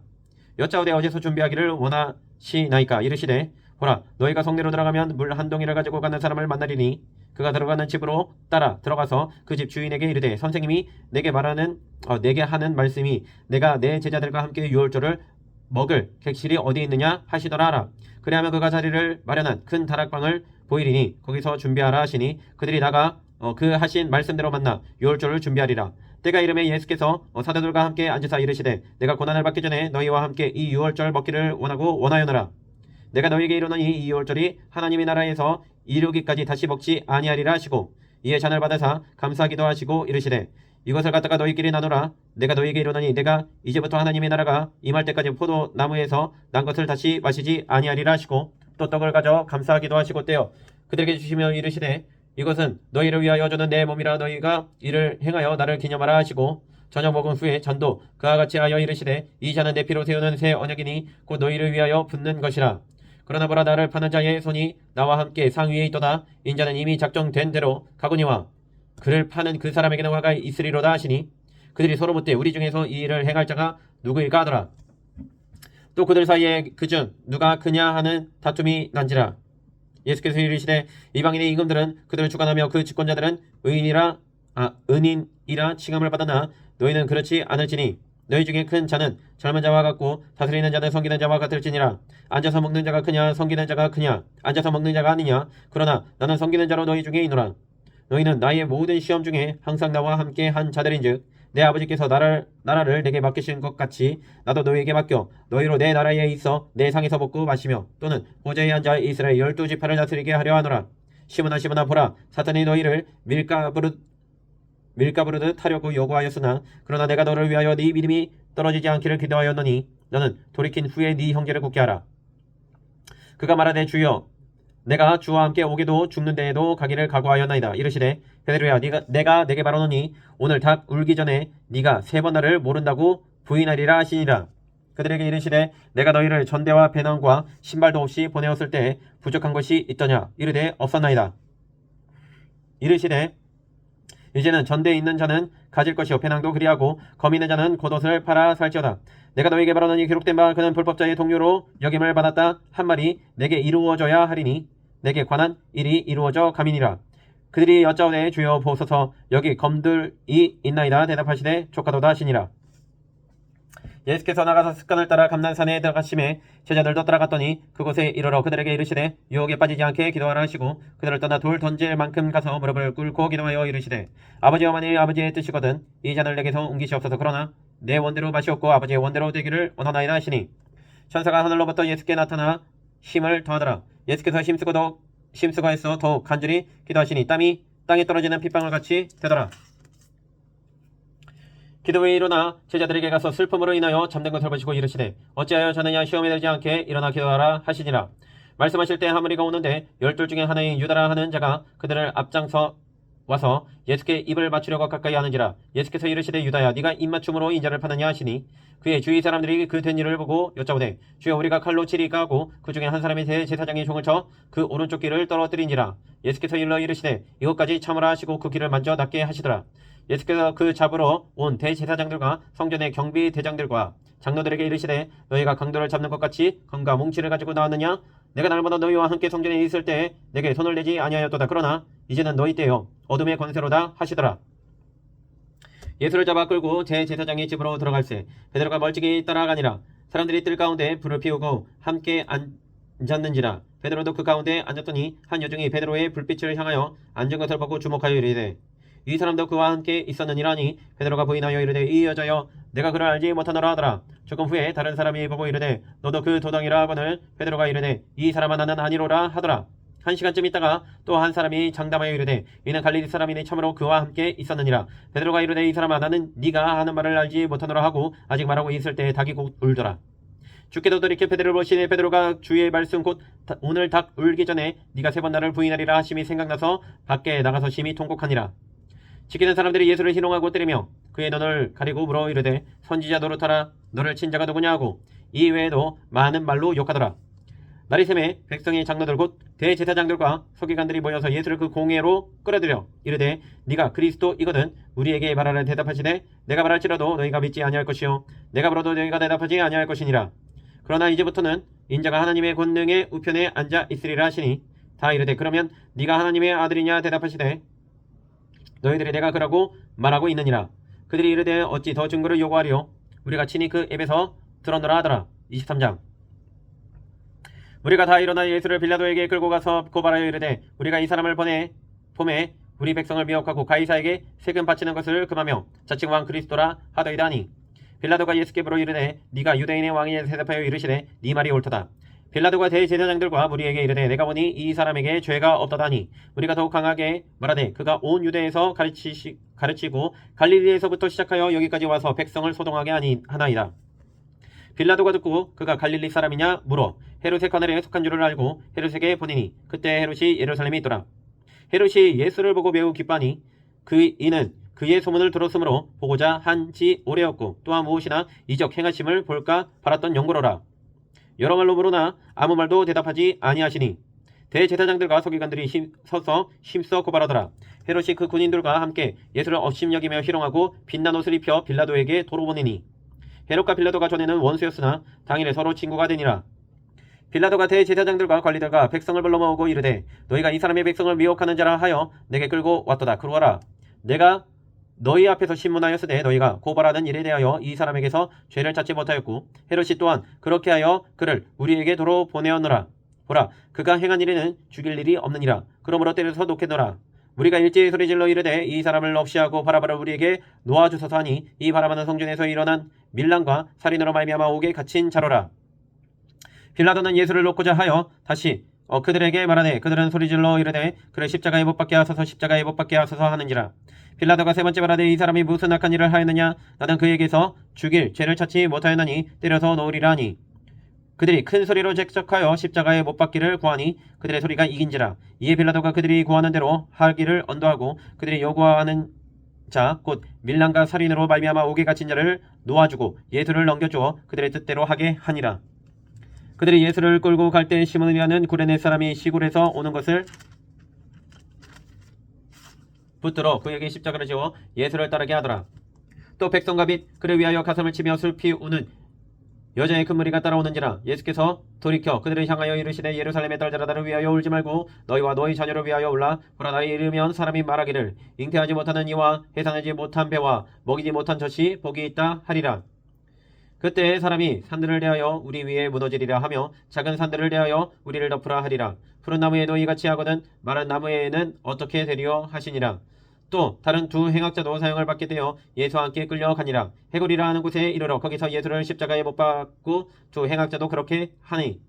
여짜오되 어디서 준비하기를 원하시나이까. 이르시되 보라 너희가 성내로 들어가면 물 한 동이를 가지고 가는 사람을 만나리니 그가 들어가는 집으로 따라 들어가서 그 집 주인에게 이르되 선생님이 내게 하는 말씀이 내가 내 제자들과 함께 유월절을 먹을 객실이 어디 있느냐 하시더라 하라. 그리하면 그가 자리를 마련한 큰 다락방을 보이리니 거기서 준비하라 하시니 그들이 나가 그 하신 말씀대로 만나 유월절을 준비하리라. 때가 이르매 예수께서 사도들과 함께 앉으사 이르시되 내가 고난을 받기 전에 너희와 함께 이 유월절 먹기를 원하였노라. 내가 너희에게 이르노니 이 유월절이 하나님의 나라에서 이루기까지 다시 먹지 아니하리라 하시고 이에 잔을 받으사 감사하기도 하시고 이르시되 이것을 갖다가 너희끼리 나누라. 내가 너희에게 이르노니 내가 이제부터 하나님의 나라가 임할 때까지 포도나무에서 난 것을 다시 마시지 아니하리라 하시고 또 떡을 가져 감사하기도 하시고 떼어 그들에게 주시며 이르시되 이것은 너희를 위하여 주는 내 몸이라. 너희가 이를 행하여 나를 기념하라 하시고 저녁 먹은 후에 잔도 그와 같이 하여 이르시되 이 잔은 내 피로 세우는 새 언약이니 곧 너희를 위하여 붓는 것이라. 그러나 보라, 나를 파는 자의 손이 나와 함께 상 위에 있도다. 인자는 이미 작정된 대로 가거니와 그를 파는 그 사람에게는 화가 있으리로다 하시니 그들이 서로 묻되 우리 중에서 이 일을 행할 자가 누구일까 하더라. 또 그들 사이에 그중 누가 크냐 하는 다툼이 난지라. 예수께서 이르시되 이방인의 임금들은 그들을 주관하며 그 집권자들은 은인이라 칭함을 받았나 너희는 그렇지 않을지니 너희 중에 큰 자는 젊은 자와 같고 다스리는 자는 섬기는 자와 같을지니라. 앉아서 먹는 자가 크냐 섬기는 자가 크냐? 앉아서 먹는 자가 아니냐? 그러나 나는 섬기는 자로 너희 중에 있노라. 너희는 나의 모든 시험 중에 항상 나와 함께 한 자들인즉 내 아버지께서 나라를 내게 맡기신 것 같이 나도 너희에게 맡겨 너희로 내 나라에 있어 내 상에서 먹고 마시며 또는 보좌에 앉아 이스라엘 12지파를 다스리게 하려 하노라. 시므나 보라, 사탄이 너희를 밀가부르듯 하려고 요구하였으나 그러나 내가 너를 위하여 네 믿음이 떨어지지 않기를 기도하였노니 너는 돌이킨 후에 네 형제를 굳게 하라. 그가 말하되 주여 내가 주와 함께 오게도 죽는 데에도 가기를 각오하였나이다. 이르시되 베드로야 내가 내게 말하노니 오늘 닭 울기 전에 네가 3번 나를 모른다고 부인하리라 하시니라. 그들에게 이르시되 내가 너희를 전대와 배낭과 신발도 없이 보내었을 때 부족한 것이 있더냐? 이르되 없었나이다. 이르시되 이제는 전대에 있는 자는 가질 것이요 배낭도 그리하고 검 있는 자는 겉옷을 팔아 살지어다. 내가 너희에게 말하노니 기록된 바 그는 불법자의 동료로 역임을 받았다 한 말이 내게 이루어져야 하리니 내게 관한 일이 이루어져 가미니라. 그들이 여짜오되 주여 보소서 여기 검들이 있나이다. 대답하시되 족하도다 하시니라. 예수께서 나가서 습관을 따라 감난산에 들어가심에 제자들도 따라갔더니 그곳에 이르러 그들에게 이르시되 유혹에 빠지지 않게 기도하라 하시고 그들을 떠나 돌 던질 만큼 가서 무릎을 꿇고 기도하여 이르시되 아버지여 만일 아버지의 뜻이거든 이 잔을 내게서 옮기시옵소서. 그러나 내 원대로 마시옵고 아버지의 원대로 되기를 원하나이다 하시니 천사가 하늘로부터 예수께 나타나 힘을 더하더라. 예수께서 힘쓰고해서 더욱 간절히 기도하시니 땀이 땅에 떨어지는 핏방울 같이 되더라. 기도 후에 일어나 제자들에게 가서 슬픔으로 인하여 잠든 것을 보시고 이르시되 어찌하여 자느냐 시험에 들지 않게 일어나 기도하라 하시니라. 말씀하실 때 한 무리가 오는데 12 중에 하나인 유다라 하는 자가 그들을 앞장서 와서 예수께 입을 맞추려고 가까이 하는지라. 예수께서 이르시되 유다야 네가 입맞춤으로 인자를 파느냐 하시니 그의 주위 사람들이 그 된 일을 보고 여짜오되 주여 우리가 칼로 치리까 하고 그 중에 한 사람이 대제사장의 종을 쳐 그 오른쪽 귀를 떨어뜨린지라. 예수께서 일러 이르시되 이것까지 참으라 하시고 그 귀를 만져 낫게 하시더라. 예수께서 그 잡으러 온 대제사장들과 성전의 경비 대장들과 장로들에게 이르시되 너희가 강도를 잡는 것 같이 검과 뭉치를 가지고 나왔느냐? 내가 날마다 너희와 함께 성전에 있을 때 내게 손을 내지 아니하였도다. 그러나 이제는 너희 때요 어둠의 권세로다 하시더라. 예수를 잡아 끌고 제사장의 집으로 들어갈새 베드로가 멀찍이 따라가니라. 사람들이 뜰 가운데 불을 피우고 함께 앉았는지라. 베드로도 그 가운데 앉았더니 한 여종이 베드로의 불빛을 향하여 앉은 것을 보고 주목하여 이르되 이 사람도 그와 함께 있었느니라 하니 베드로가 부인하여 이르되 이 여자여 내가 그를 알지 못하노라 하더라. 조금 후에 다른 사람이 보고 이르되 너도 그 도당이라 하거늘 베드로가 이르되 이 사람아 나는 아니로라 하더라. 1시간쯤 있다가 또 한 사람이 장담하여 이르되 이는 갈릴리 사람이니 참으로 그와 함께 있었느니라. 베드로가 이르되 이 사람아 나는 네가 하는 말을 알지 못하노라 하고 아직 말하고 있을 때 닭이 곧 울더라. 주께서 돌이켜 베드로를 보시니 베드로가 주의 말씀 곧 오늘 닭 울기 전에 네가 3번 나를 부인하리라 하심이 생각나서 밖에 나가서 심히 통곡하니라. 지키는 사람들이 예수를 희롱하고 때리며 그의 눈을 가리고 물어 이르되 선지자 노릇하라 너를 친 자가 누구냐 하고 이 외에도 많은 말로 욕하더라. 날이 새매 백성의 장로들 곧 대제사장들과 서기관들이 모여서 예수를 그 공회로 끌어들여 이르되 네가 그리스도이거든 우리에게 말하라. 대답하시되 내가 말할지라도 너희가 믿지 아니할 것이요 내가 물어도 너희가 대답하지 아니할 것이니라. 그러나 이제부터는 인자가 하나님의 권능의 우편에 앉아 있으리라 하시니 다 이르되 그러면 네가 하나님의 아들이냐? 대답하시되 너희들이 내가 그라고 말하고 있느니라. 그들이 이르되 어찌 더 증거를 요구하리요? 우리가 친히 그 입에서 들었노라 하더라. 23장. 우리가 다 일어나 예수를 빌라도에게 끌고 가서 고발하여 이르되 우리가 이 사람을 봄에 우리 백성을 미혹하고 가이사에게 세금 바치는 것을 금하며 자칭 왕 그리스도라 하더이다 하니 빌라도가 예수께 물어 이르되 네가 유대인의 왕이냐? 대답하여 이르시되 네 말이 옳도다. 빌라도가 대제사장들과 무리에게 이르되 내가 보니 이 사람에게 죄가 없다다니 우리가 더욱 강하게 말하되 그가 온 유대에서 가르치고 갈릴리에서부터 시작하여 여기까지 와서 백성을 소동하게 하나이다. 빌라도가 듣고 그가 갈릴리 사람이냐 물어 헤롯의 관할에 속한 줄을 알고 헤롯에게 보내니 그때 헤롯이 예루살렘에 있더라. 헤롯이 예수를 보고 매우 기뻐하니 이는 그의 소문을 들었으므로 보고자 한 지 오래였고 또한 무엇이나 이적 행하심을 볼까 바랐던 영고로라. 여러 말로 물으나 아무 말도 대답하지 아니하시니 대제사장들과 서기관들이 서서 힘써 고발하더라. 헤롯이 그 군인들과 함께 예수를 업심여기며 희롱하고 빛난 옷을 입혀 빌라도에게 도로 보내니 헤롯과 빌라도가 전에는 원수였으나 당일에 서로 친구가 되니라. 빌라도가 대제사장들과 관리들과 백성을 불러 모으고 이르되 너희가 이 사람의 백성을 미혹하는 자라 하여 내게 끌고 왔도다. 그러하라. 내가 너희 앞에서 신문하였으되 너희가 고발하는 일에 대하여 이 사람에게서 죄를 찾지 못하였고 헤롯이 또한 그렇게 하여 그를 우리에게 도로 보내었노라. 보라, 그가 행한 일에는 죽일 일이 없느니라. 그러므로 때려서 놓겠노라. 우리가 일제히 소리질러 이르되 이 사람을 없이하고 바라바를 우리에게 놓아주소서 하니 이 바라바는 성전에서 일어난 밀란과 살인으로 말미암아 옥에 갇힌 자로라. 빌라도는 예수를 놓고자 하여 다시 그들에게 말하되 그들은 소리질러 이르되 그를 십자가에 못 박게 하소서 십자가에 못 박게 하소서 하는지라. 빌라도가 세 번째 말하되 이 사람이 무슨 악한 일을 하였느냐. 나는 그에게서 죽일 죄를 찾지 못하였나니 때려서 놓으리라 하니 그들이 큰 소리로 책적하여 십자가에 못 박기를 구하니 그들의 소리가 이긴지라. 이에 빌라도가 그들이 구하는 대로 하기를 언도하고 그들이 요구하는 자 곧 밀란과 살인으로 말미암아 옥에 갇힌 자를 놓아주고 예수를 넘겨주어 그들의 뜻대로 하게 하니라. 그들이 예수를 끌고 갈 때 시몬이라는 구레네 사람이 시골에서 오는 것을 붙들어 그에게 십자가를 지어 예수를 따르게 하더라. 또 백성과 및 그를 위하여 가슴을 치며 슬피 우는 여자의 큰 무리가 따라오는지라. 예수께서 돌이켜 그들을 향하여 이르시되 예루살렘의 딸들아 나를 위하여 울지 말고 너희와 너희 자녀를 위하여 울라. 보라, 나이 이르면 사람이 말하기를 잉태하지 못하는 이와 해산하지 못한 배와 먹이지 못한 젖이 복이 있다 하리라. 그때 사람이 산들을 대하여 우리 위에 무너지리라 하며 작은 산들을 대하여 우리를 덮으라 하리라. 푸른 나무에도 이같이 하거든 마른 나무에는 어떻게 되리요 하시니라. 또 다른 두 행악자도 사형을 받게 되어 예수와 함께 끌려가니라. 해골이라 하는 곳에 이르러 거기서 예수를 십자가에 못 박고 두 행악자도 그렇게 하니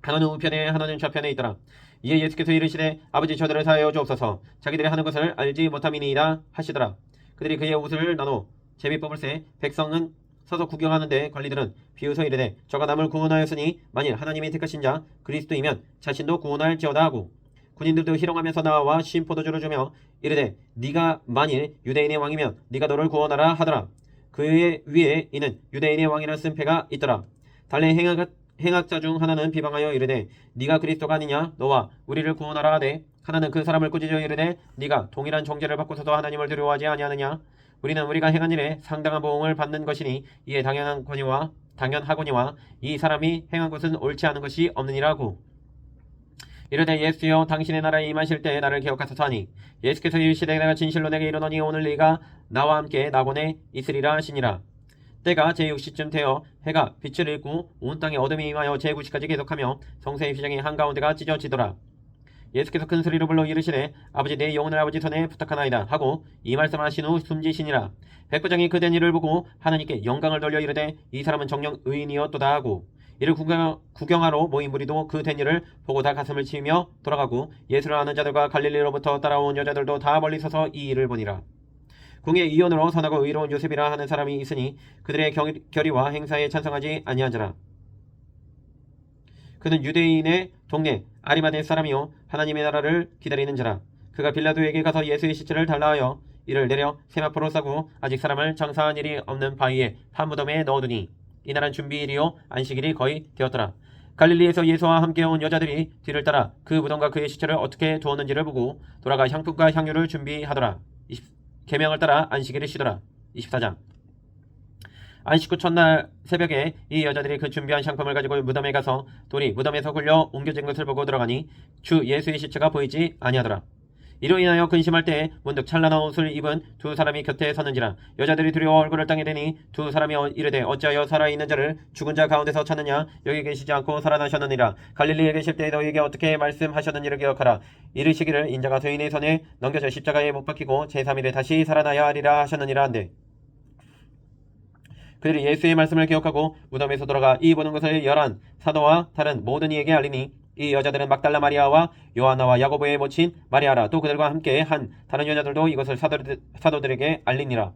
하나는 우편에 하나는 좌편에 있더라. 이에 예수께서 이르시되 아버지 저들을 사하여 주옵소서 자기들이 하는 것을 알지 못함이니이다 하시더라. 그들이 그의 옷을 나눠 제비 뽑을새 백성은 서서 구경하는데 관리들은 비웃어 이르되 저가 남을 구원하였으니 만일 하나님이 택하신 자 그리스도이면 자신도 구원할지어다 하고 군인들도 희롱하면서 나와 신 포도주를 주며 이르되 네가 만일 유대인의 왕이면 네가 너를 구원하라 하더라. 그의 위에 이는 유대인의 왕이라는 쓴패가 있더라. 달래 행악자 중 하나는 비방하여 이르되 네가 그리스도가 아니냐 너와 우리를 구원하라 하되 하나는 그 사람을 꾸짖어 이르되 네가 동일한 정죄를 받고서도 하나님을 두려워하지 아니하느냐. 우리는 우리가 행한 일에 상당한 보응을 받는 것이니 이에 당연하거니와 이 사람이 행한 것은 옳지 않은 것이 없느니라고. 이르되 예수여 당신의 나라에 임하실 때 나를 기억하소서 하니 예수께서 이르시되 내가 진실로 내게 이르노니 오늘 네가 나와 함께 낙원에 있으리라 하시니라. 때가 제6시쯤 되어 해가 빛을 잃고 온 땅에 어둠이 임하여 제9시까지 계속하며 성소의 휘장이 한가운데가 찢어지더라. 예수께서 큰 소리로 불러 이르시되 아버지 내 영혼을 아버지 손에 부탁하나이다 하고 이 말씀을 하신 후 숨지시니라. 백부장이 그된 일을 보고 하나님께 영광을 돌려 이르되 이 사람은 정녕 의인이었도다 하고 이를 구경하러 모인 무리도 그 된 일을 보고 다 가슴을 치며 돌아가고 예수를 아는 자들과 갈릴리로부터 따라온 여자들도 다 멀리 서서 이 일을 보니라. 궁의 이원으로 선하고 의로운 요셉이라 하는 사람이 있으니 그들의 결의와 행사에 찬성하지 아니한지라. 그는 유대인의 동네 아리마대 사람이요 하나님의 나라를 기다리는 자라. 그가 빌라도에게 가서 예수의 시체를 달라 하여 이를 내려 세마포로 싸고 아직 사람을 장사한 일이 없는 바위에 한 무덤에 넣어두니 이날은 준비일이요 안식일이 거의 되었더라. 갈릴리에서 예수와 함께 온 여자들이 뒤를 따라 그 무덤과 그의 시체를 어떻게 두었는지를 보고 돌아가 향품과 향유를 준비하더라. 계명을 따라 안식일을 쉬더라. 24장. 안식 후 첫날 새벽에 이 여자들이 그 준비한 상품을 가지고 무덤에 가서 돌이 무덤에서 굴려 옮겨진 것을 보고 들어가니 주 예수의 시체가 보이지 아니하더라. 이로 인하여 근심할 때에 문득 찬란한 옷을 입은 두 사람이 곁에 섰는지라. 여자들이 두려워 얼굴을 땅에 대니 두 사람이 이르되 어찌하여 살아있는 자를 죽은 자 가운데서 찾느냐. 여기 계시지 않고 살아나셨느니라. 갈릴리에 계실 때 너희에게 어떻게 말씀하셨는지를 기억하라. 이르시기를 인자가 죄인의 손에 넘겨져 십자가에 못 박히고 제3일에 다시 살아나야 하리라 하셨느니라 한데 그들이 예수의 말씀을 기억하고 무덤에서 돌아가 이 보는 것을 11 사도와 다른 모든 이에게 알리니 이 여자들은 막달라 마리아와 요한나와 야고보의 모친 마리아라. 또 그들과 함께 한 다른 여자들도 이것을 사도들에게 알리니라.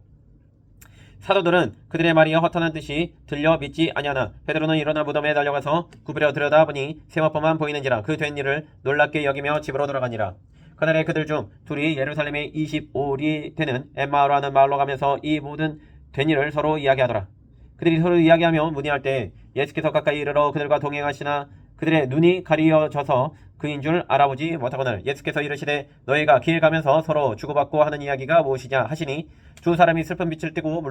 사도들은 그들의 말이 허탄한 듯이 들려 믿지 아니하나 베드로는 일어나 무덤에 달려가서 구부려 들여다보니 세마포만 보이는지라. 그 된 일을 놀랍게 여기며 집으로 돌아가니라. 그날에 그들 중 둘이 예루살렘에 25리 되는 엠마오라는 마을로 가면서 이 모든 된 일을 서로 이야기하더라. 그들이 서로 이야기하며 문의할 때 예수께서 가까이 이르러 그들과 동행하시나 그들의 눈이 가리어져서 그인 줄 알아보지 못하거늘 예수께서 이르시되 너희가 길 가면서 서로 주고받고 하는 이야기가 무엇이냐 하시니 두 사람이 슬픈 빛을 띠고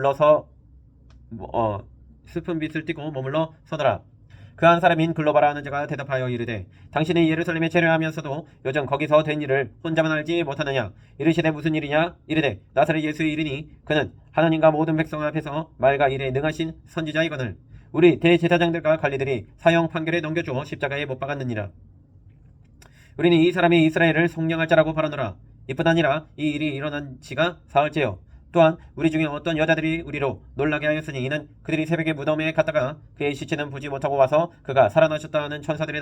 머물러 서더라. 그 한 사람인 글로바라 하는 자가 대답하여 이르되 당신이 예루살렘에 체류하면서도 요즘 거기서 된 일을 혼자만 알지 못하느냐. 이르시되 무슨 일이냐. 이르되 나사렛 예수의 일이니 그는 하나님과 모든 백성 앞에서 말과 일에 능하신 선지자이거늘 우리 대제사장들과 관리들이 사형 판결에 넘겨주어 십자가에 못 박았느니라. 우리는 이 사람이 이스라엘을 성령할 자라고 바라노라. 이뿐 아니라 이 일이 일어난 지가 사흘째요. 또한 우리 중에 어떤 여자들이 우리로 놀라게 하였으니 이는 그들이 새벽에 무덤에 갔다가 그의 시체는 보지 못하고 와서 그가 살아나셨다 하는 천사들의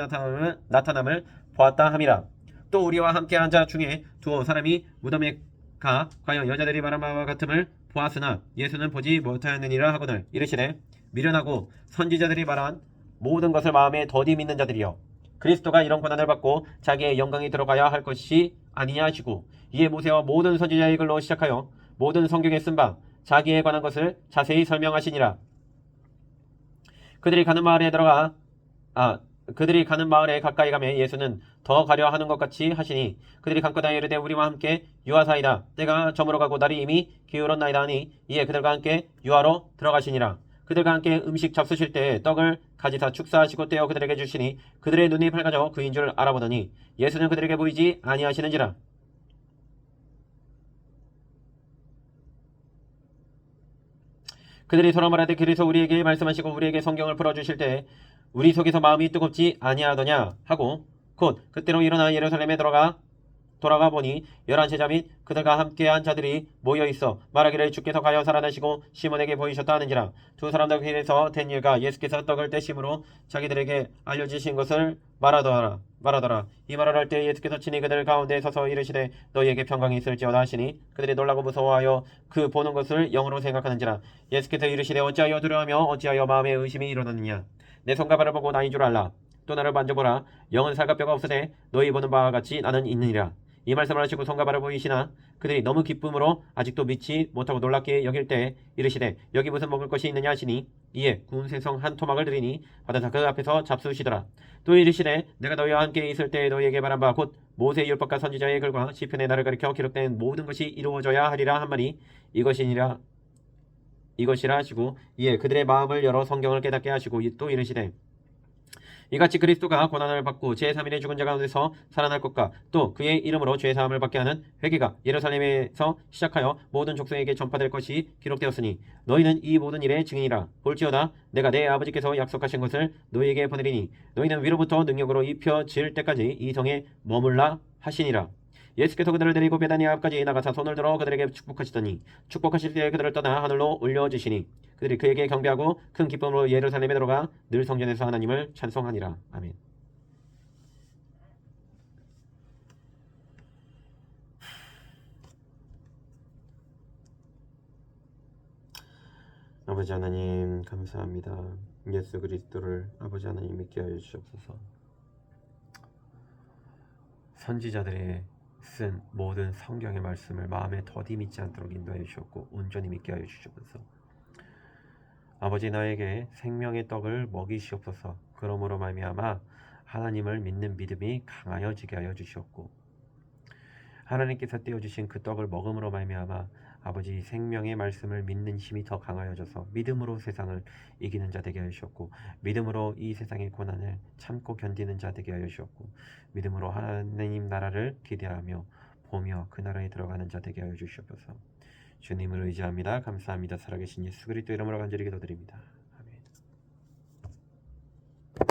나타남을 보았다 함이라. 또 우리와 함께한 자 중에 두어 사람이 무덤에 가 과연 여자들이 말한 바와 같음을 보았으나 예수는 보지 못하였느니라 하거늘 이르시되 미련하고 선지자들이 말한 모든 것을 마음에 더디 믿는 자들이여 그리스도가 이런 고난을 받고 자기의 영광이 들어가야 할 것이 아니냐 하시고 이에 모세와 모든 선지자의 글로 시작하여 모든 성경에 쓴 바 자기에 관한 것을 자세히 설명하시니라. 그들이 가는 마을에 가까이 가매 예수는 더 가려 하는 것 같이 하시니 그들이 감고다 이르되 우리와 함께 유하사이다. 때가 저물어가고 날이 이미 기울었나이다 하니 이에 그들과 함께 유하로 들어가시니라. 그들과 함께 음식 잡수실 때 떡을 가지사 축사하시고 떼어 그들에게 주시니 그들의 눈이 밝아져 그인 줄 알아보더니 예수는 그들에게 보이지 아니하시는지라. 그들이 서로 말하되 그래서 우리에게 말씀하시고 우리에게 성경을 풀어주실 때 우리 속에서 마음이 뜨겁지 아니하더냐 하고 곧 그때로 일어나 예루살렘에 돌아가 보니 11제자 및 그들과 함께한 자들이 모여있어 말하기를 주께서 가여 살아나시고 시몬에게 보이셨다 하는지라. 두 사람들 길에서 된 일과 예수께서 떡을 떼심으로 자기들에게 알려주신 것을 말하더라. 이 말을 할 때 예수께서 친히 그들 가운데 서서 이르시되 너희에게 평강이 있을지어다 하시니 그들이 놀라고 무서워하여 그 보는 것을 영으로 생각하는지라. 예수께서 이르시되 어찌하여 두려워하며 어찌하여 마음에 의심이 일어나느냐. 내 손과 발을 보고 나인 줄 알라. 또 나를 만져보라. 영은 살과 뼈가 없으되 너희 보는 바와 같이 나는 있느니라. 이 말씀을 하시고 손과 발을 보이시나 그들이 너무 기쁨으로 아직도 믿지 못하고 놀랍게 여길 때 이르시되 여기 무슨 먹을 것이 있느냐 하시니 이에 구운 생선 한 토막을 드리니 받아서 그 앞에서 잡수시더라. 또 이르시되 내가 너희와 함께 있을 때 너희에게 말한 바 곧 모세의 율법과 선지자의 글과 시편의 나를 가리켜 기록된 모든 것이 이루어져야 하리라 한 말이 이것이라 하시고 이에 그들의 마음을 열어 성경을 깨닫게 하시고 또 이르시되 이같이 그리스도가 고난을 받고 제3일에 죽은 자 가운데서 살아날 것과 또 그의 이름으로 죄사함을 받게 하는 회개가 예루살렘에서 시작하여 모든 족속에게 전파될 것이 기록되었으니 너희는 이 모든 일의 증인이라. 볼지어다 내가 내 아버지께서 약속하신 것을 너희에게 보내리니 너희는 위로부터 능력으로 입혀질 때까지 이 성에 머물라 하시니라. 예수께서 그들을 데리고 베다니아 앞까지 나가사 손을 들어 그들에게 축복하시더니 축복하실 때 그들을 떠나 하늘로 올려주시니 그들이 그에게 경배하고 큰 기쁨으로 예루살렘에 들어가 늘 성전에서 하나님을 찬송하니라. 아멘. 아버지 하나님 감사합니다. 예수 그리스도를 아버지 하나님 믿게 하여 주시옵소서. 선지자들의 쓴 모든 성경의 말씀을 마음에 더디 믿지 않도록 인도하여 주셨고 온전히 믿게 하여 주시옵소서. 아버지 나에게 생명의 떡을 먹이시옵소서. 그러므로 말미암아 하나님을 믿는 믿음이 강하여지게 하여 주시옵고 하나님께서 떼어주신 그 떡을 먹음으로 말미암아 아버지 생명의 말씀을 믿는 힘이 더 강하여져서 믿음으로 세상을 이기는 자 되게 하여 주셨고 믿음으로 이 세상의 고난을 참고 견디는 자 되게 하여 주셨고 믿음으로 하나님 나라를 기대하며 보며 그 나라에 들어가는 자 되게 하여 주시옵소서. 주님을 의지합니다. 감사합니다. 살아계신 예수 그리스도 이름으로 간절히 기도드립니다.